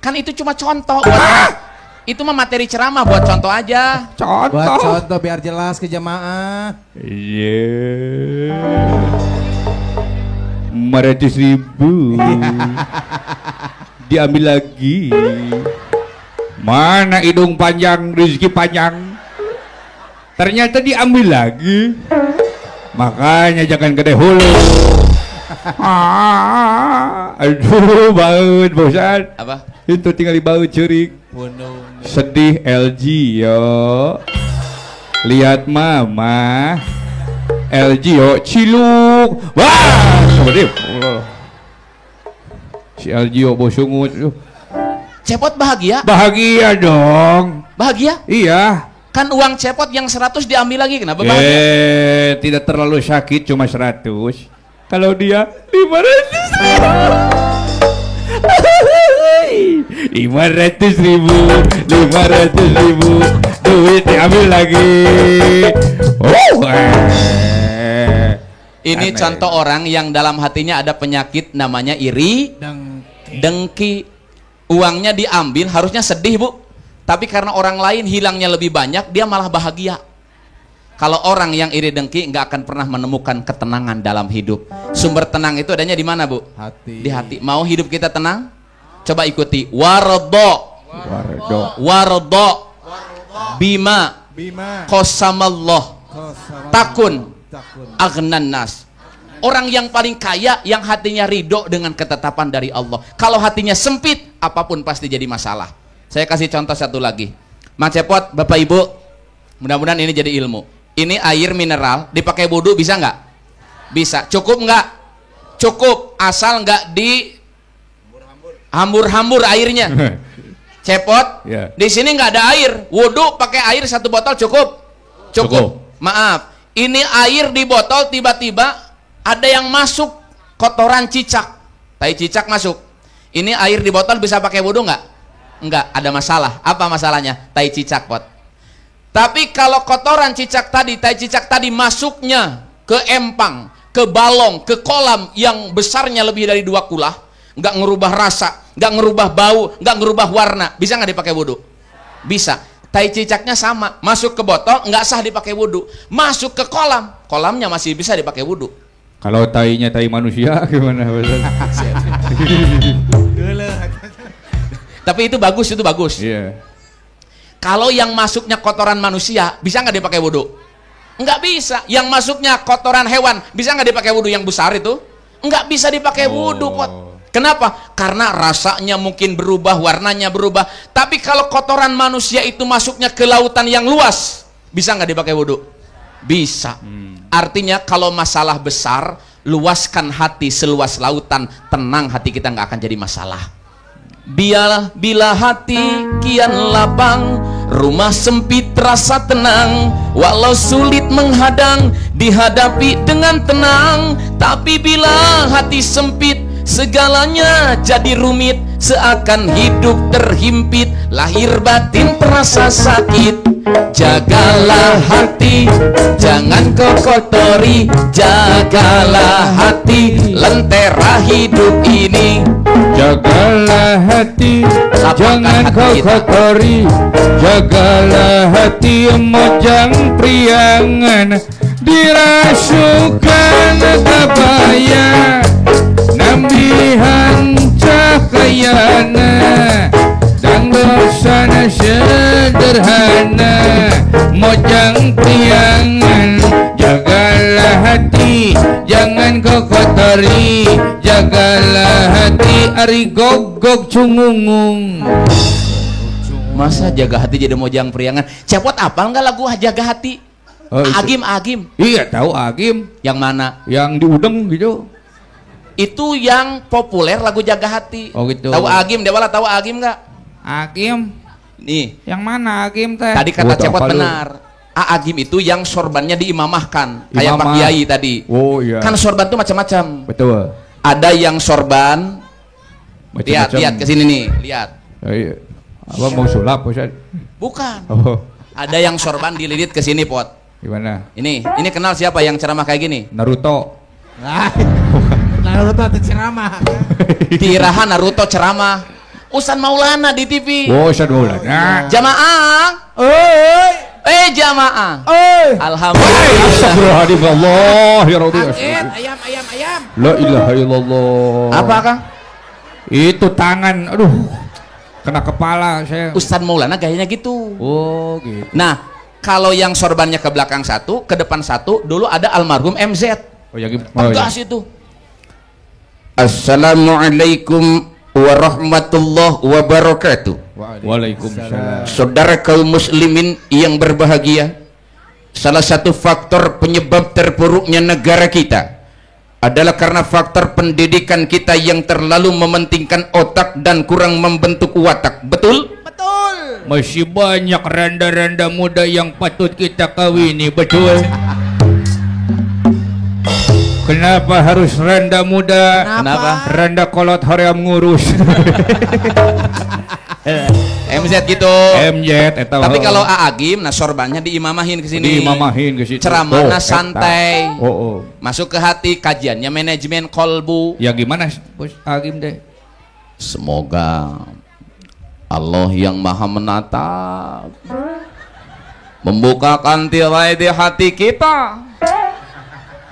Kan itu cuma contoh buat itu mah materi ceramah buat contoh aja. Buat Contoh. contoh biar jelas ke jamaah. Iya. 500.000. Diambil lagi. Mana hidung panjang, rezeki panjang. Ternyata diambil lagi. Makanya jangan gede hulu. Aduh, baut bosan. Apa? Itu tinggal dibaut curik. Sedih LG yo. Lihat mama. LG yo ciluk. Wah, sedih. Si LG yo bosungut. Cepot bahagia? Bahagia dong. Bahagia? Iya. Kan uang Cepot yang 100 diambil lagi, kenapa bahagia? Tidak terlalu sakit, cuma 100. Kalau dia 500.000. 500.000. Duit diambil lagi. Ini Aneh. contoh orang yang dalam hatinya ada penyakit namanya iri, dengki. Uangnya diambil, harusnya sedih bu, tapi karena orang lain hilangnya lebih banyak, dia malah bahagia. Kalau orang yang iri dengki nggak akan pernah menemukan ketenangan dalam hidup. Sumber tenang itu adanya di mana bu? Hati. Di hati. Mau hidup kita tenang? Coba ikuti. Wardo bima qasamallah takun aghnan nas. Orang yang paling kaya yang hatinya ridho dengan ketetapan dari Allah. Kalau hatinya sempit, apapun pasti jadi masalah. Saya kasih contoh satu lagi. Mas Cepot, Bapak Ibu, mudah-mudahan ini jadi ilmu. Ini air mineral, dipakai wudu bisa nggak? Bisa. Cukup nggak? Cukup, asal nggak di hambur-hambur airnya. Cepot, Ya. di sini nggak ada air. Wudu pakai air 1 botol cukup? Cukup. Maaf, ini air di botol tiba-tiba ada yang masuk kotoran cicak, tai cicak masuk. Ini air di botol bisa pakai wudhu nggak? Nggak, ada masalah. Apa masalahnya? Tai cicak pot. Tapi kalau kotoran cicak tadi, tai cicak tadi masuknya ke empang, ke balong, ke kolam yang besarnya lebih dari 2 kulah, nggak ngerubah rasa, nggak ngerubah bau, nggak ngerubah warna, bisa nggak dipakai wudhu? Bisa. Tai cicaknya sama, masuk ke botol nggak sah dipakai wudhu, masuk ke kolam, kolamnya masih bisa dipakai wudhu. Kalau tainya tai manusia gimana? Tapi itu bagus, itu bagus. Iya. Kalau yang masuknya kotoran manusia, bisa nggak dipakai wudhu? Nggak bisa. Yang masuknya kotoran hewan, bisa nggak dipakai wudhu? Yang besar itu nggak bisa dipakai wudhu pot. Kenapa? Karena rasanya mungkin berubah, warnanya berubah. Tapi kalau kotoran manusia itu masuknya ke lautan yang luas, bisa nggak dipakai wudhu? Bisa. Artinya kalau masalah besar, luaskan hati seluas lautan, tenang hati kita nggak akan jadi masalah. Bila hati kian lapang, rumah sempit rasa tenang, walau sulit menghadang, dihadapi dengan tenang. Tapi bila hati sempit, segalanya jadi rumit, seakan hidup terhimpit, lahir batin terasa sakit. Jagalah hati, jangan kau kotori. Jagalah hati, lentera hidup ini. Jagalah hati, Lapangkan jangan hati kau kita. kotori. Jagalah hati, mojang priangan, dirasukan kabaya, nambihan cahayana, dan dosana sederhana, mojang priangan. Jagalah hati, jangan kau kotori. Jagalah hati, ari gogok cungungung. Masa jaga hati jadi mojang priangan? Cepot apal nggak lagu jaga hati? Oh, itu. Agim. Iya, tahu Agim. Yang mana? Yang di Udeng gitu. Itu yang populer lagu Jaga Hati. Oh gitu. Tahu Agim, Dewala tahu Agim nggak? Agim. Nih. Yang mana Agim teh? Tadi kata Cepot benar. Agim itu yang sorbannya diimamahkan, kayak Pak Kiai tadi. Oh iya. Kan sorban itu macam-macam. Betul. Ada yang sorban. Lihat ke sini nih, lihat. Oh, iya. Apa mau sulap Ustaz? Bukan. Oh. Ada yang sorban dililit ke sini, Pot. Gimana? Ini kenal siapa yang ceramah kayak gini? Naruto Naruto. atau ceramah. Kirahan Naruto ceramah. Ustaz Maulana di TV. Oh, Ustaz Maulana. Jamaah. Jamaah. Alhamdulillah. Astagfirullahaladzim. Ya Rabbi. Ayam. La ilaha illallah. Apa, Kang? Itu tangan. Aduh. Kena kepala saya. Ustaz Maulana gayanya gitu. Oh, gitu. Nah, kalau yang sorbannya ke belakang satu, ke depan satu, dulu ada almarhum MZ. Oh, ya gitu. Tegas itu. Assalamualaikum warahmatullahi wabarakatuh. Waalaikumsalam. Saudara kaum muslimin yang berbahagia, salah satu faktor penyebab terpuruknya negara kita adalah karena faktor pendidikan kita yang terlalu mementingkan otak dan kurang membentuk watak. Betul? Betul. Masih banyak randa-randa muda yang patut kita kawini, betul? Kenapa harus randa muda? Kenapa? Randa kolot hoream ngurus. MZ gitu. MZ eta. Tapi kalau Agim, nah sorbannya diimamahin ke sini. diimamahin ke situ. Ceramahnya Oh, santai. eta. Oh. Masuk ke hati, kajiannya manajemen kolbu. Ya gimana Bos Agim deh? Semoga Allah yang maha menatap membukakan tirai di hati kita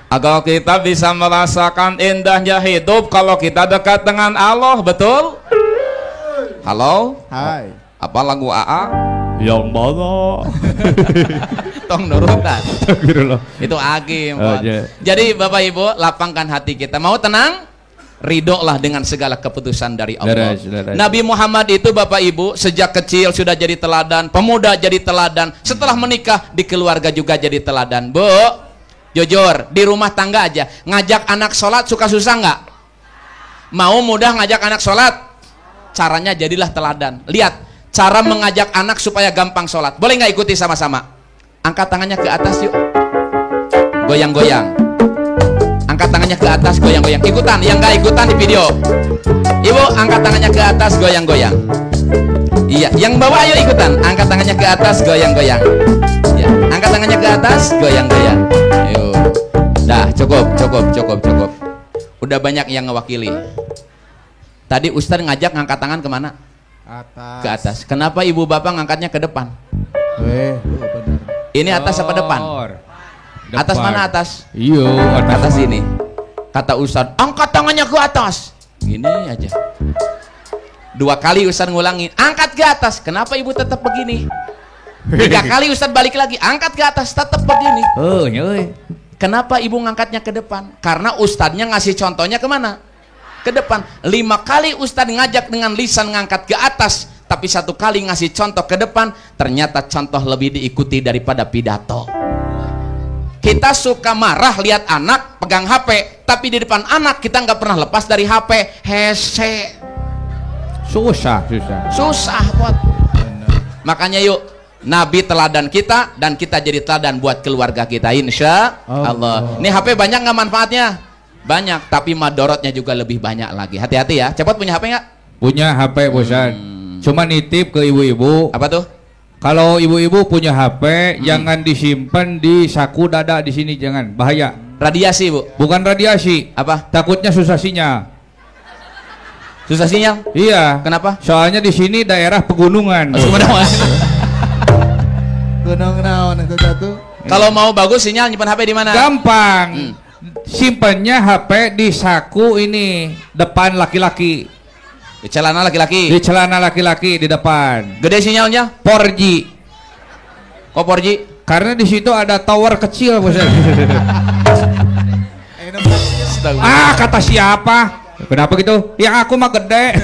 agar kita bisa merasakan indahnya hidup kalau kita dekat dengan Allah. Betul? Halo? Hai. Apa lagu AA? Yang mana? Tong nurutan. Astagfirullah. Itu Agim. Oh, Pot. iya. Jadi Bapak Ibu, lapangkan hati kita. Mau tenang? Ridholah dengan segala keputusan dari Allah. Leres. Nabi Muhammad itu Bapak Ibu sejak kecil sudah jadi teladan, pemuda jadi teladan, setelah menikah di keluarga juga jadi teladan. Bu, jujur, di rumah tangga aja ngajak anak sholat suka susah nggak? Mau mudah ngajak anak sholat? Caranya jadilah teladan. Lihat cara mengajak anak supaya gampang sholat. Boleh nggak ikuti sama-sama? Angkat tangannya ke atas yuk. Goyang-goyang. Angkat tangannya ke atas, goyang-goyang. Ikutan, yang nggak ikutan di video. Ibu, angkat tangannya ke atas, goyang-goyang. Iya, yang bawah ayo ikutan. Angkat tangannya ke atas, goyang-goyang. Ya, angkat tangannya ke atas, goyang-goyang. Yuk. Dah, cukup. Udah banyak yang ngewakili. Tadi Ustadz ngajak ngangkat tangan kemana? Atas. Ke atas. Kenapa ibu bapak ngangkatnya ke depan? Benar. Ini atas apa depan? Atas mana atas? Iya, Atas ini. Kata Ustadz, angkat tangannya ke atas. Gini aja. 2 kali Ustadz ngulangin, angkat ke atas. Kenapa ibu tetap begini? 3 kali Ustadz balik lagi, angkat ke atas, tetap begini. Oh, nyoi. Kenapa ibu ngangkatnya ke depan? Karena Ustadznya ngasih contohnya kemana? Ke depan. 5 kali Ustadz ngajak dengan lisan ngangkat ke atas, tapi 1 kali ngasih contoh ke depan, ternyata contoh lebih diikuti daripada pidato. Kita suka marah lihat anak pegang HP, tapi di depan anak kita nggak pernah lepas dari HP. Hese. Susah buat. Makanya yuk, Nabi teladan kita dan kita jadi teladan buat keluarga kita, insya Allah. Ini HP banyak nggak manfaatnya? Banyak, tapi madorotnya juga lebih banyak lagi. Hati-hati ya. Cepot punya HP nggak? Punya HP Bosan. Cuma nitip ke ibu-ibu. Apa tuh? Kalau ibu-ibu punya HP, jangan disimpan di saku dada di sini, jangan, bahaya. Radiasi, Bu. Bukan radiasi. Apa? Takutnya susah sinyal. Susah sinyal? Iya. Kenapa? Soalnya di sini daerah pegunungan. Gunung naon itu satu. Kalau mau bagus sinyal nyimpan HP di mana? Gampang. Simpannya HP di saku ini depan laki-laki. Di celana laki-laki. Di celana laki-laki di depan. Gede sinyalnya? 4G. Kok 4G? Karena di situ ada tower kecil, Bos. Kata siapa? Kenapa gitu? Yang aku mah gede.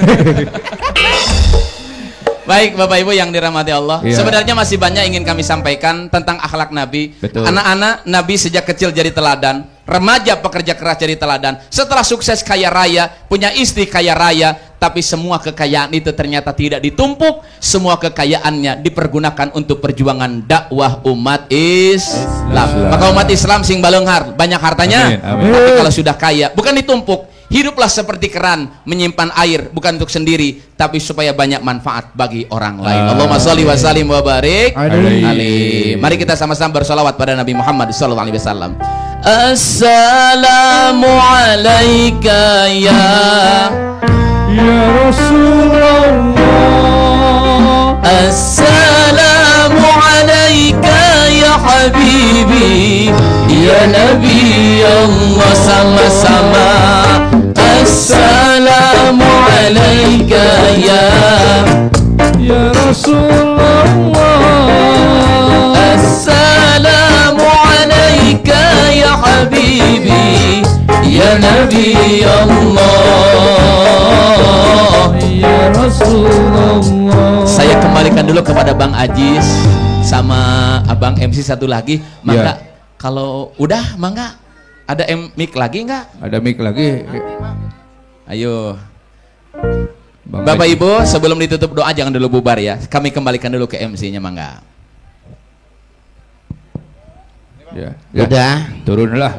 Baik Bapak Ibu yang dirahmati Allah, Iya. sebenarnya masih banyak ingin kami sampaikan tentang akhlak Nabi. Betul. Anak-anak Nabi sejak kecil jadi teladan, remaja pekerja keras jadi teladan, setelah sukses kaya raya, punya istri kaya raya, tapi semua kekayaan itu ternyata tidak ditumpuk, semua kekayaannya dipergunakan untuk perjuangan dakwah umat Islam. Maka umat Islam sing balenghar, banyak hartanya, Amin, amin. tapi kalau sudah kaya bukan ditumpuk. Hiduplah seperti keran, menyimpan air bukan untuk sendiri, tapi supaya banyak manfaat bagi orang lain. Allahumma sholli wa sallim wa barik alaihi. Mari kita sama-sama bersolawat pada Nabi Muhammad sallallahu alaihi wasallam. Assalamu alayka ya Rasulullah. Assalamu alayka ya habibi ya Nabi Allah, sama-sama. Assalamu alayka ya Rasulullah. Assalamu alayka ya habibi ya Nabi Allah, Ya Rasulullah. Saya kembalikan dulu kepada Bang Ajis sama Abang MC satu lagi. Maka kalau udah mangga ada mic lagi enggak? Ada mic lagi. Ayo Bang Bapak Haji. Ibu, sebelum ditutup doa jangan dulu bubar ya. Kami kembalikan dulu ke MC-nya mangga. Ya. Udah. Turunlah.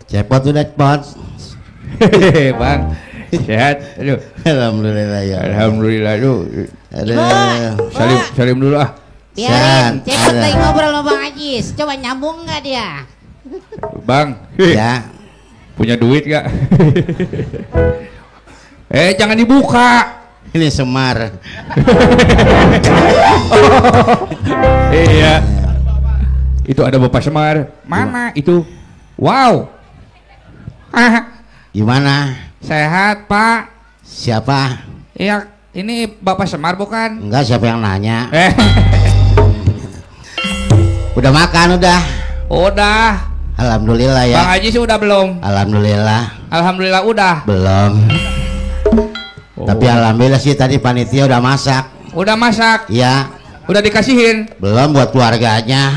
Cepot udah cepot. Bang. Sehat. Aduh. Alhamdulillah ya. Alhamdulillah. Aduh. Aduh. Salim dulu ah. Sehat. Biarin, cepet Ada. lagi ngobrol sama Bang Ajis. Coba nyambung nggak dia? Bang. Ya. Punya duit gak? Jangan dibuka. Ini Semar. Iya. Itu ada Bapak Semar. Mana itu? Wow. Gimana? Sehat, Pak. Siapa? Iya, ini Bapak Semar bukan? Enggak, siapa yang nanya? Udah makan udah? Udah. Alhamdulillah ya. Bang Haji sih udah belum? Alhamdulillah Alhamdulillah udah. belum. Tapi alhamdulillah sih tadi panitia udah masak. Udah masak. Ya, Udah dikasihin. belum buat keluarganya.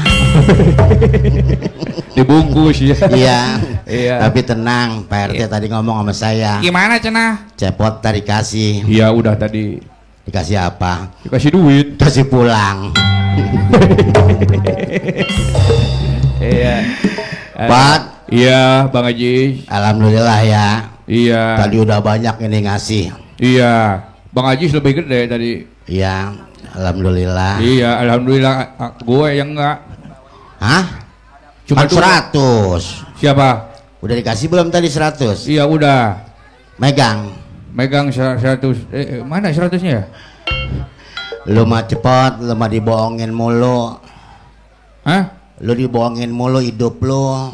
Dibungkus ya. Iya. Iya. Tapi tenang, Pak RT tadi ngomong sama saya. Gimana cenah? Cepot tadi kasih. Iya udah tadi Dikasih apa? dikasih duit. Kasih pulang. Iya. Pak, Iya, Bang Haji. alhamdulillah ya. Iya. Tadi udah banyak ini ngasih. Iya. Bang Haji lebih gede tadi. Iya, alhamdulillah. Iya, alhamdulillah. Gue yang enggak. Hah? Cuma Cuma 100. Siapa? Udah dikasih belum tadi 100? Iya, udah. Megang. Megang 100. Mana 100-nya? Lu mah cepot, lu mah dibohongin mulu. Hah? Lu dibohongin mulu hidup lu.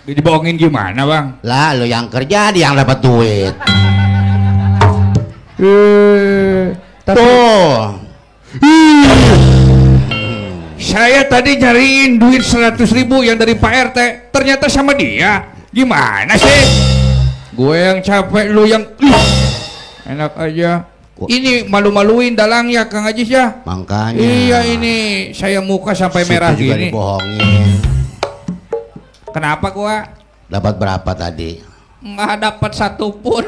Dibohongin gimana, Bang? Lah, lu yang kerja, dia yang dapat duit. Tuh. Saya tadi nyariin duit 100.000 yang dari Pak RT, ternyata sama dia. Gimana sih? Gue yang capek, lu yang enak aja. Ini malu-maluin dalang ya Kang Ajis ya. Makanya. Iya ini saya muka sampai Situ merah juga gini. dibohongin. Kenapa gua Dapat berapa tadi? nggak dapat satu pun?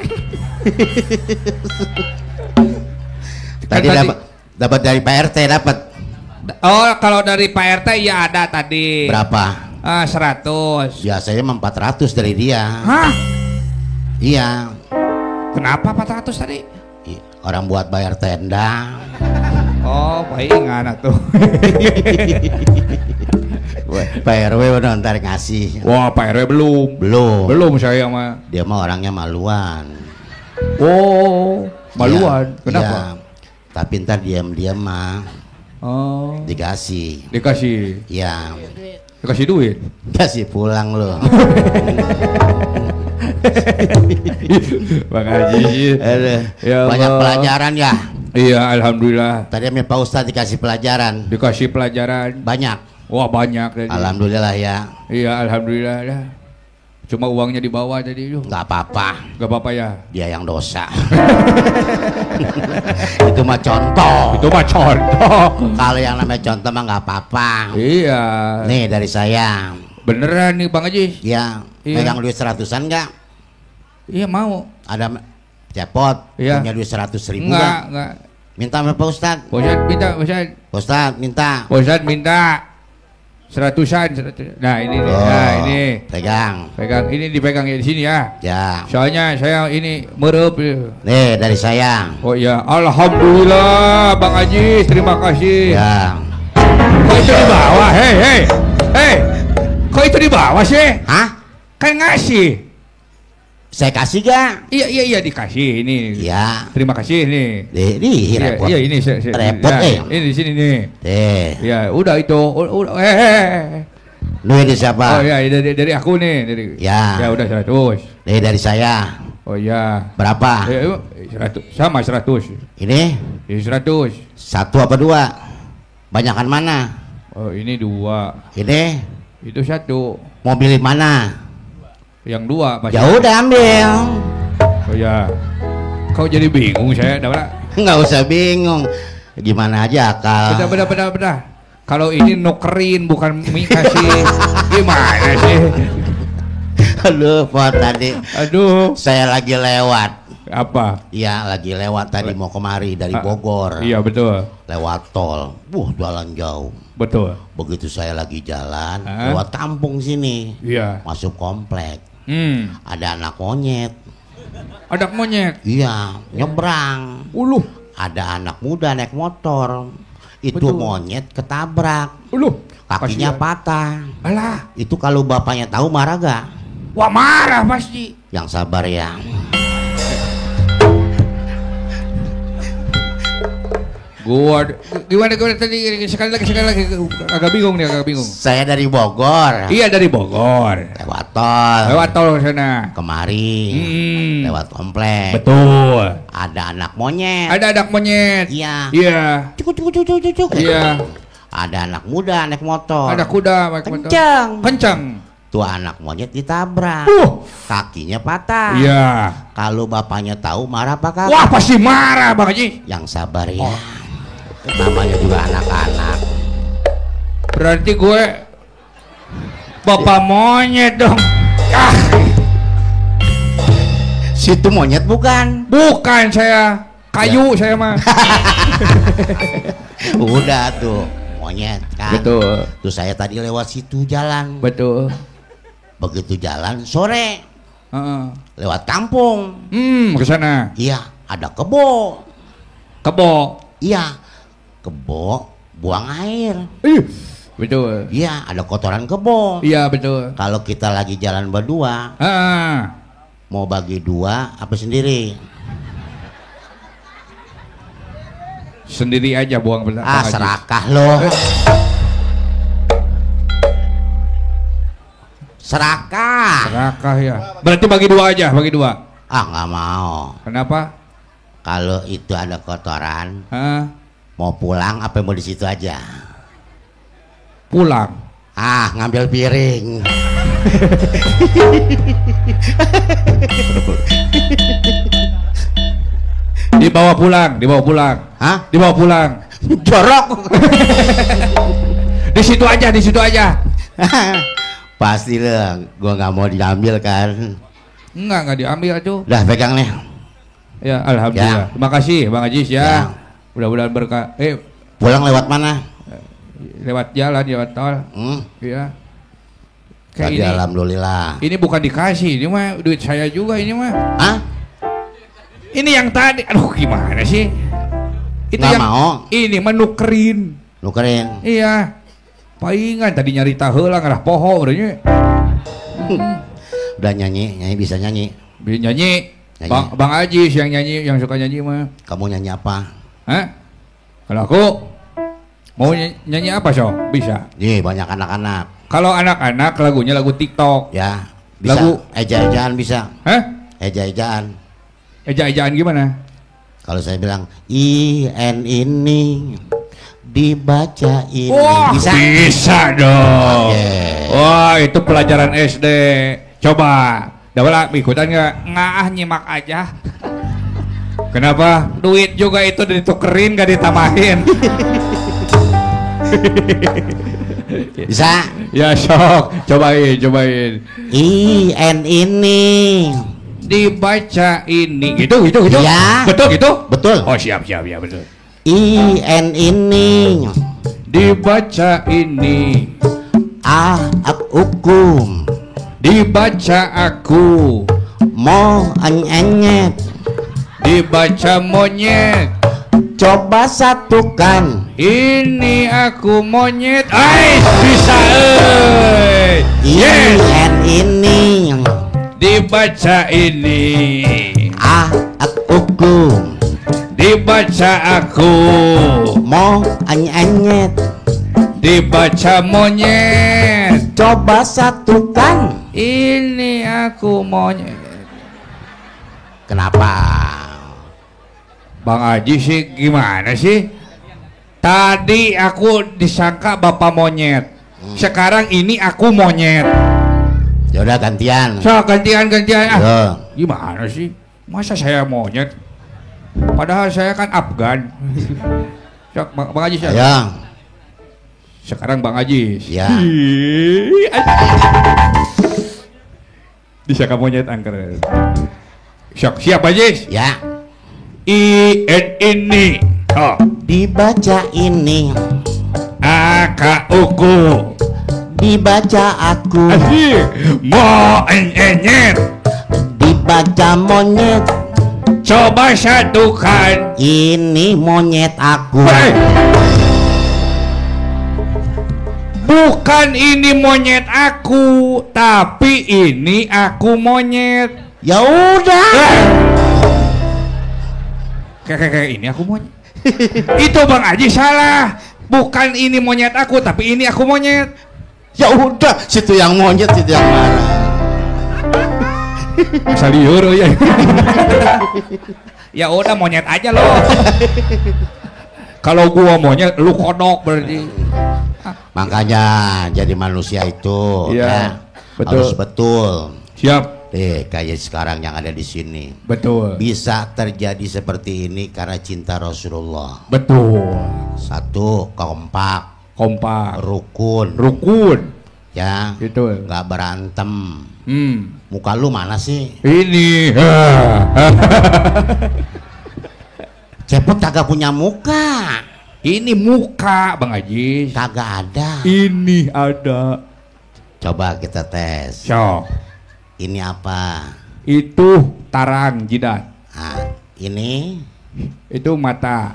Tadi tadi- dapat dari Pak RT dapat Oh kalau dari Pak RT ya ada tadi. berapa? 100. Biasanya mah 400 dari dia. Hah? Iya. Kenapa 400 tadi? Orang buat bayar tenda. Oh palingan tuh. Pak RW udah ntar ngasih. Wah Pak RW belum. Belum. Belum saya mah. Dia mah orangnya maluan. Oh maluan. Iya, Kenapa? iya. Tapi ntar diam-diam mah Oh dikasih. dikasih Ya, dikasih duit. kasih pulang lo. Bang Haji. Ya Banyak Allah. pelajaran ya. Iya alhamdulillah Tadi sama Pak Ustadz dikasih pelajaran. dikasih pelajaran. Banyak. Wah banyak tadi. Alhamdulillah ya. Iya alhamdulillah dah. Cuma uangnya dibawa tadi yuk. Nggak apa-apa, Gak apa-apa ya. dia yang dosa. Itu mah contoh. Itu mah contoh. Kalau yang namanya contoh mah nggak apa-apa. Iya. Nih dari saya. Beneran nih Bang Haji. Ya, Iya. pegang duit 100-an nggak? Iya mau. Ada cepot, Iya. punya duit 100.000 Enggak, nggak? enggak. Minta sama Pak Ustadz. Pak Ustadz minta, Pak Ustadz. Pak Ustadz minta. Pak Ustadz minta 100-an. Nah ini nih, Oh, nah ini. pegang. Pegang, ini dipegang ya di sini ya. Ya. Soalnya saya ini merep. Nih dari saya. Oh ya, alhamdulillah Bang Haji, terima kasih. Ya. Kok itu di bawah? Hei. Kok itu di bawah sih? Hah? Kan ngasih. Saya kasih gak? Iya dikasih ini. Ya. Terima kasih nih. Di repot. Iya ini saya, Repot, Ini di sini nih. Ya, udah itu. Udah. Duit dari siapa? Oh ya, dari aku nih, Ya. Ya udah 100. Dari saya. Oh ya. Berapa? 100 sama 100. Ini Ini 100. 1 apa 2? Banyakan mana? Oh, ini 2. Ini Itu 1. mau pilih mana? Yang 2 masih. Ya udah ambil. Oh ya. Kau jadi bingung saya, dah. Nggak usah bingung. Gimana aja akal. Bedah. Kalau ini nukerin bukan mie kasih. Gimana sih? Aduh, Pak tadi Aduh. saya lagi lewat. Apa? Iya, lagi lewat tadi mau kemari dari Bogor. Iya betul. Lewat tol. Jalan jauh. Betul. Begitu saya lagi jalan lewat kampung sini. Iya. Masuk komplek. Ada anak monyet. Ada monyet. Iya, nyebrang. Uluh. Ada anak muda naik motor. Itu Betul. monyet ketabrak. Uluh. Kakinya Kasihan. patah. Alah. Itu kalau bapaknya tahu marah gak? Wah marah pasti. Yang sabar ya. Gua gimana tadi sekali lagi agak bingung. Saya dari Bogor. Iya dari Bogor. Lewat tol. Lewat tol sana. Kemari. Lewat komplek. Betul. Ada anak monyet. Ada anak monyet. Iya. Iya. Cuk. Iya. Ada anak muda naik motor. Ada kuda naik motor. Kencang. Tuh anak monyet ditabrak. Kakinya patah. Iya. Kalau bapaknya tahu marah apa kagak? Wah pasti marah Bang Haji. Yang sabar ya. Namanya juga anak-anak. Berarti gue bapak monyet dong. Situ monyet bukan? Bukan saya. Kayu saya mah. Udah tuh monyet kan. Betul. Tuh saya tadi lewat situ jalan. Betul. Begitu jalan sore Heeh. lewat kampung. Ke sana. Iya, ada kebo. Kebo. Iya, kebo buang air. Betul. Iya, ada kotoran kebo. Iya betul. Kalau kita lagi jalan berdua, mau bagi 2 apa sendiri? Sendiri aja buang benar. Serakah loh. Serakah. Serakah ya. Berarti bagi 2 aja, bagi 2. Nggak mau. Kenapa? Kalau itu ada kotoran, Hah? mau pulang apa mau di situ aja? Pulang. Ngambil piring. Dibawa pulang. Hah? Dibawa pulang. Jorok. Di situ aja. Pasti lah, gua nggak mau diambil kan. Enggak diambil tuh. Udah pegang nih. Ya, alhamdulillah. Ya. Terima kasih Bang Haji ya. Ya. Mudah-mudahan berkah. Pulang lewat mana? Lewat jalan, lewat tol. Iya. Kayak Tapi ini. alhamdulillah. Ini bukan dikasih, ini mah duit saya juga ini mah. Hah? Ini yang tadi. Aduh, gimana sih? Itu Nggak yang mau. ini mah nukerin. Nukerin. Iya. Palingan tadi nyarita heula ngarah poho berarti. Udah nyanyi bisa nyanyi. Nyanyi. Nyanyi. Bang Ajis yang nyanyi, yang suka nyanyi mah. Kamu nyanyi apa? Hah? Kalau aku mau nyanyi apa so? Bisa. Banyak anak-anak. Kalau anak-anak lagunya lagu TikTok. Ya, bisa. Lagu- Eja-ejaan bisa. Hah? Eja-ejaan. Eja-ejaan gimana? Kalau saya bilang IN ini dibaca ini. Wah, Bisa. bisa dong. Oke. Wah, itu pelajaran SD. Coba, Dawala ikutan nggak? Nggak nyimak aja. Kenapa? Duit juga itu ditukerin gak ditambahin. Bisa? Ya sok, cobain. ini Dibaca ini, gitu. Ya. Betul gitu? Betul. Oh siap ya betul. ini Dibaca ini, hukum dibaca aku, anyet dibaca monyet. coba satukan Ini aku monyet. Bisa ini dibaca ini, hukum dibaca aku, anyet dibaca monyet. coba satukan. Ini aku monyet. Kenapa? Bang Haji sih gimana sih? Tadi aku disangka bapak monyet. Sekarang ini aku monyet. Ya udah gantian. So gantian. Yo. Gimana sih? Masa saya monyet? Padahal saya kan Afgan. Sok Bang Haji siapa? Ayo. Sekarang Bang Haji. Ya. Disangka monyet angker. Sok siap Haji? Ya. ini. Oh. Dibaca ini. Uku. Dibaca aku. Asik. Monyet. Dibaca monyet. Coba satukan. Ini monyet aku. Bukan ini monyet aku, tapi ini aku monyet. Ya udah. Kayak ini aku monyet. Itu Bang Haji salah. Bukan ini monyet aku, tapi ini aku monyet. Ya udah, situ yang monyet, situ yang marah. Asal liur ya. Ya udah monyet aja lo. Kalau gua monyet, lu kodok berarti. Makanya jadi manusia itu ya, betul. Harus betul. Siap. Kayak sekarang yang ada di sini. Betul. Bisa terjadi seperti ini karena cinta Rasulullah. Betul. Satu, kompak, rukun, ya, betul. nggak berantem. Muka lu mana sih? Ini. Cepet kagak punya muka. Ini muka Bang Haji. Kagak ada. Ini ada. Coba kita tes. Sok. Ini apa? Itu tarang jidat. Nah, ini itu mata.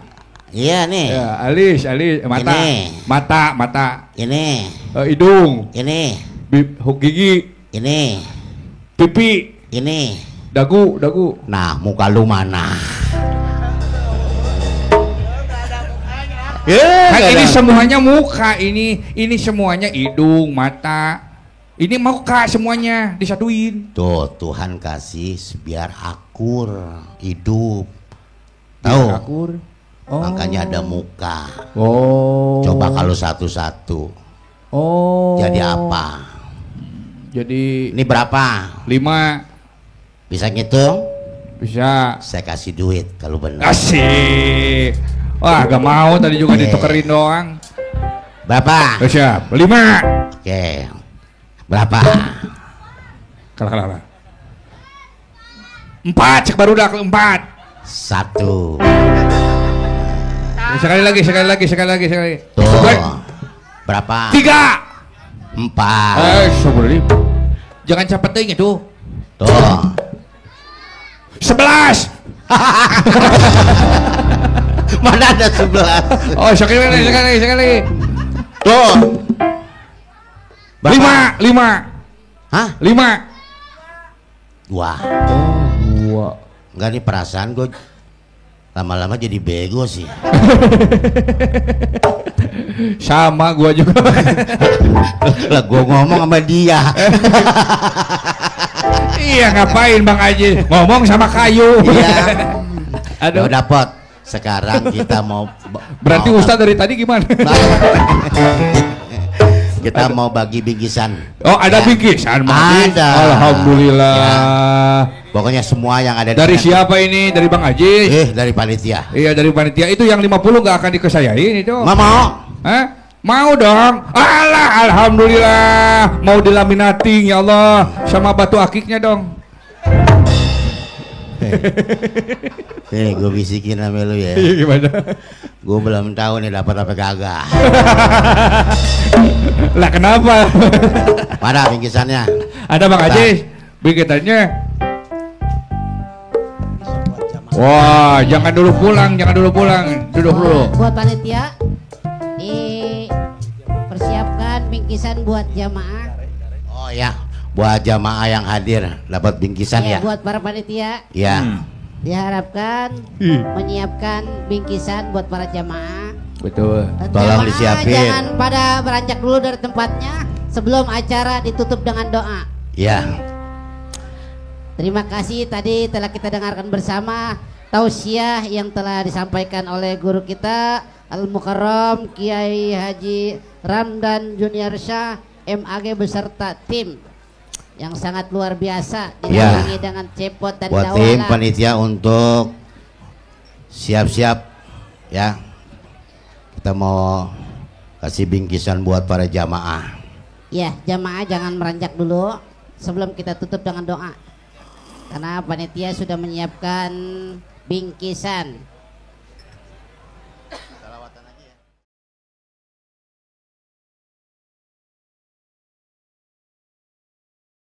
Iya nih. Ya, alis mata. Ini. Mata. Ini. Hidung. Ini. Gigi. Ini. Pipi. Ini. Dagu. Nah, muka lu mana? Kan ini semuanya muka, ini semuanya hidung, mata. Ini muka semuanya disatuin. Tuh, Tuhan kasih biar akur hidup. Tahu? Akur. Oh. Makanya ada muka. Oh. Coba kalau satu-satu. Oh. Jadi apa? Jadi ini berapa? 5. Bisa ngitung? Bisa. Saya kasih duit kalau benar. Asik. Wah, gak mau tadi juga ditukerin doang. Berapa? Siap. 5. Oke. Berapa? Kalah. 4, cek baru dah 4. 1. Sekali lagi. Tuh. Berapa? 3. 4. Sobri. Jangan cepet ting itu. Tuh. 11. Mana ada 11? Oh, sekali. Tuh. 5. Hah? 5. 2. Enggak nih, perasaan gue lama-lama jadi bego sih. Sama gua juga. Lah gua ngomong sama dia. Iya, ngapain Bang Haji ngomong sama kayu. Iya. Aduh. Udah Pot. Sekarang kita mau berarti Ustadz dari tadi gimana? Kita mau bagi bingkisan. Oh, ada Ya. bingkisan, Bang Ajis? Ada. Alhamdulillah. Ya. Pokoknya semua yang ada Dari siapa ini? Dari Bang Ajis? dari panitia. Iya, dari panitia. Itu yang 50 nggak akan dikesayain itu. Nggak mau. Hah? Mau dong. Alah, alhamdulillah. Mau dilaminating ya Allah sama batu akiknya dong. Gue bisikin sama lu ya. Iya, gimana? Gue belum tahu nih dapat apa kagak. Lah kenapa? Mana bingkisannya? Ada Bang Ajis. Bingkisannya. Wah, jangan dulu pulang, duduk dulu. Buat panitia dipersiapkan bingkisan buat jamaah. Oh ya, buat jamaah yang hadir dapat bingkisan ya. Buat para panitia Ya. diharapkan menyiapkan bingkisan buat para jamaah. Betul. Dan Tolong jamaah disiapin. jangan pada beranjak dulu dari tempatnya sebelum acara ditutup dengan doa. Ya. Terima kasih tadi telah kita dengarkan bersama tausiah yang telah disampaikan oleh guru kita Al-Mukarram Kiai Haji Ramdan Junior Shah MAG beserta tim yang sangat luar biasa didampingi dengan cepot dan Buat tim dawalan. panitia untuk siap-siap ya. Kita mau kasih bingkisan buat para jamaah. Ya, jamaah jangan meranjak dulu sebelum kita tutup dengan doa. Karena panitia sudah menyiapkan bingkisan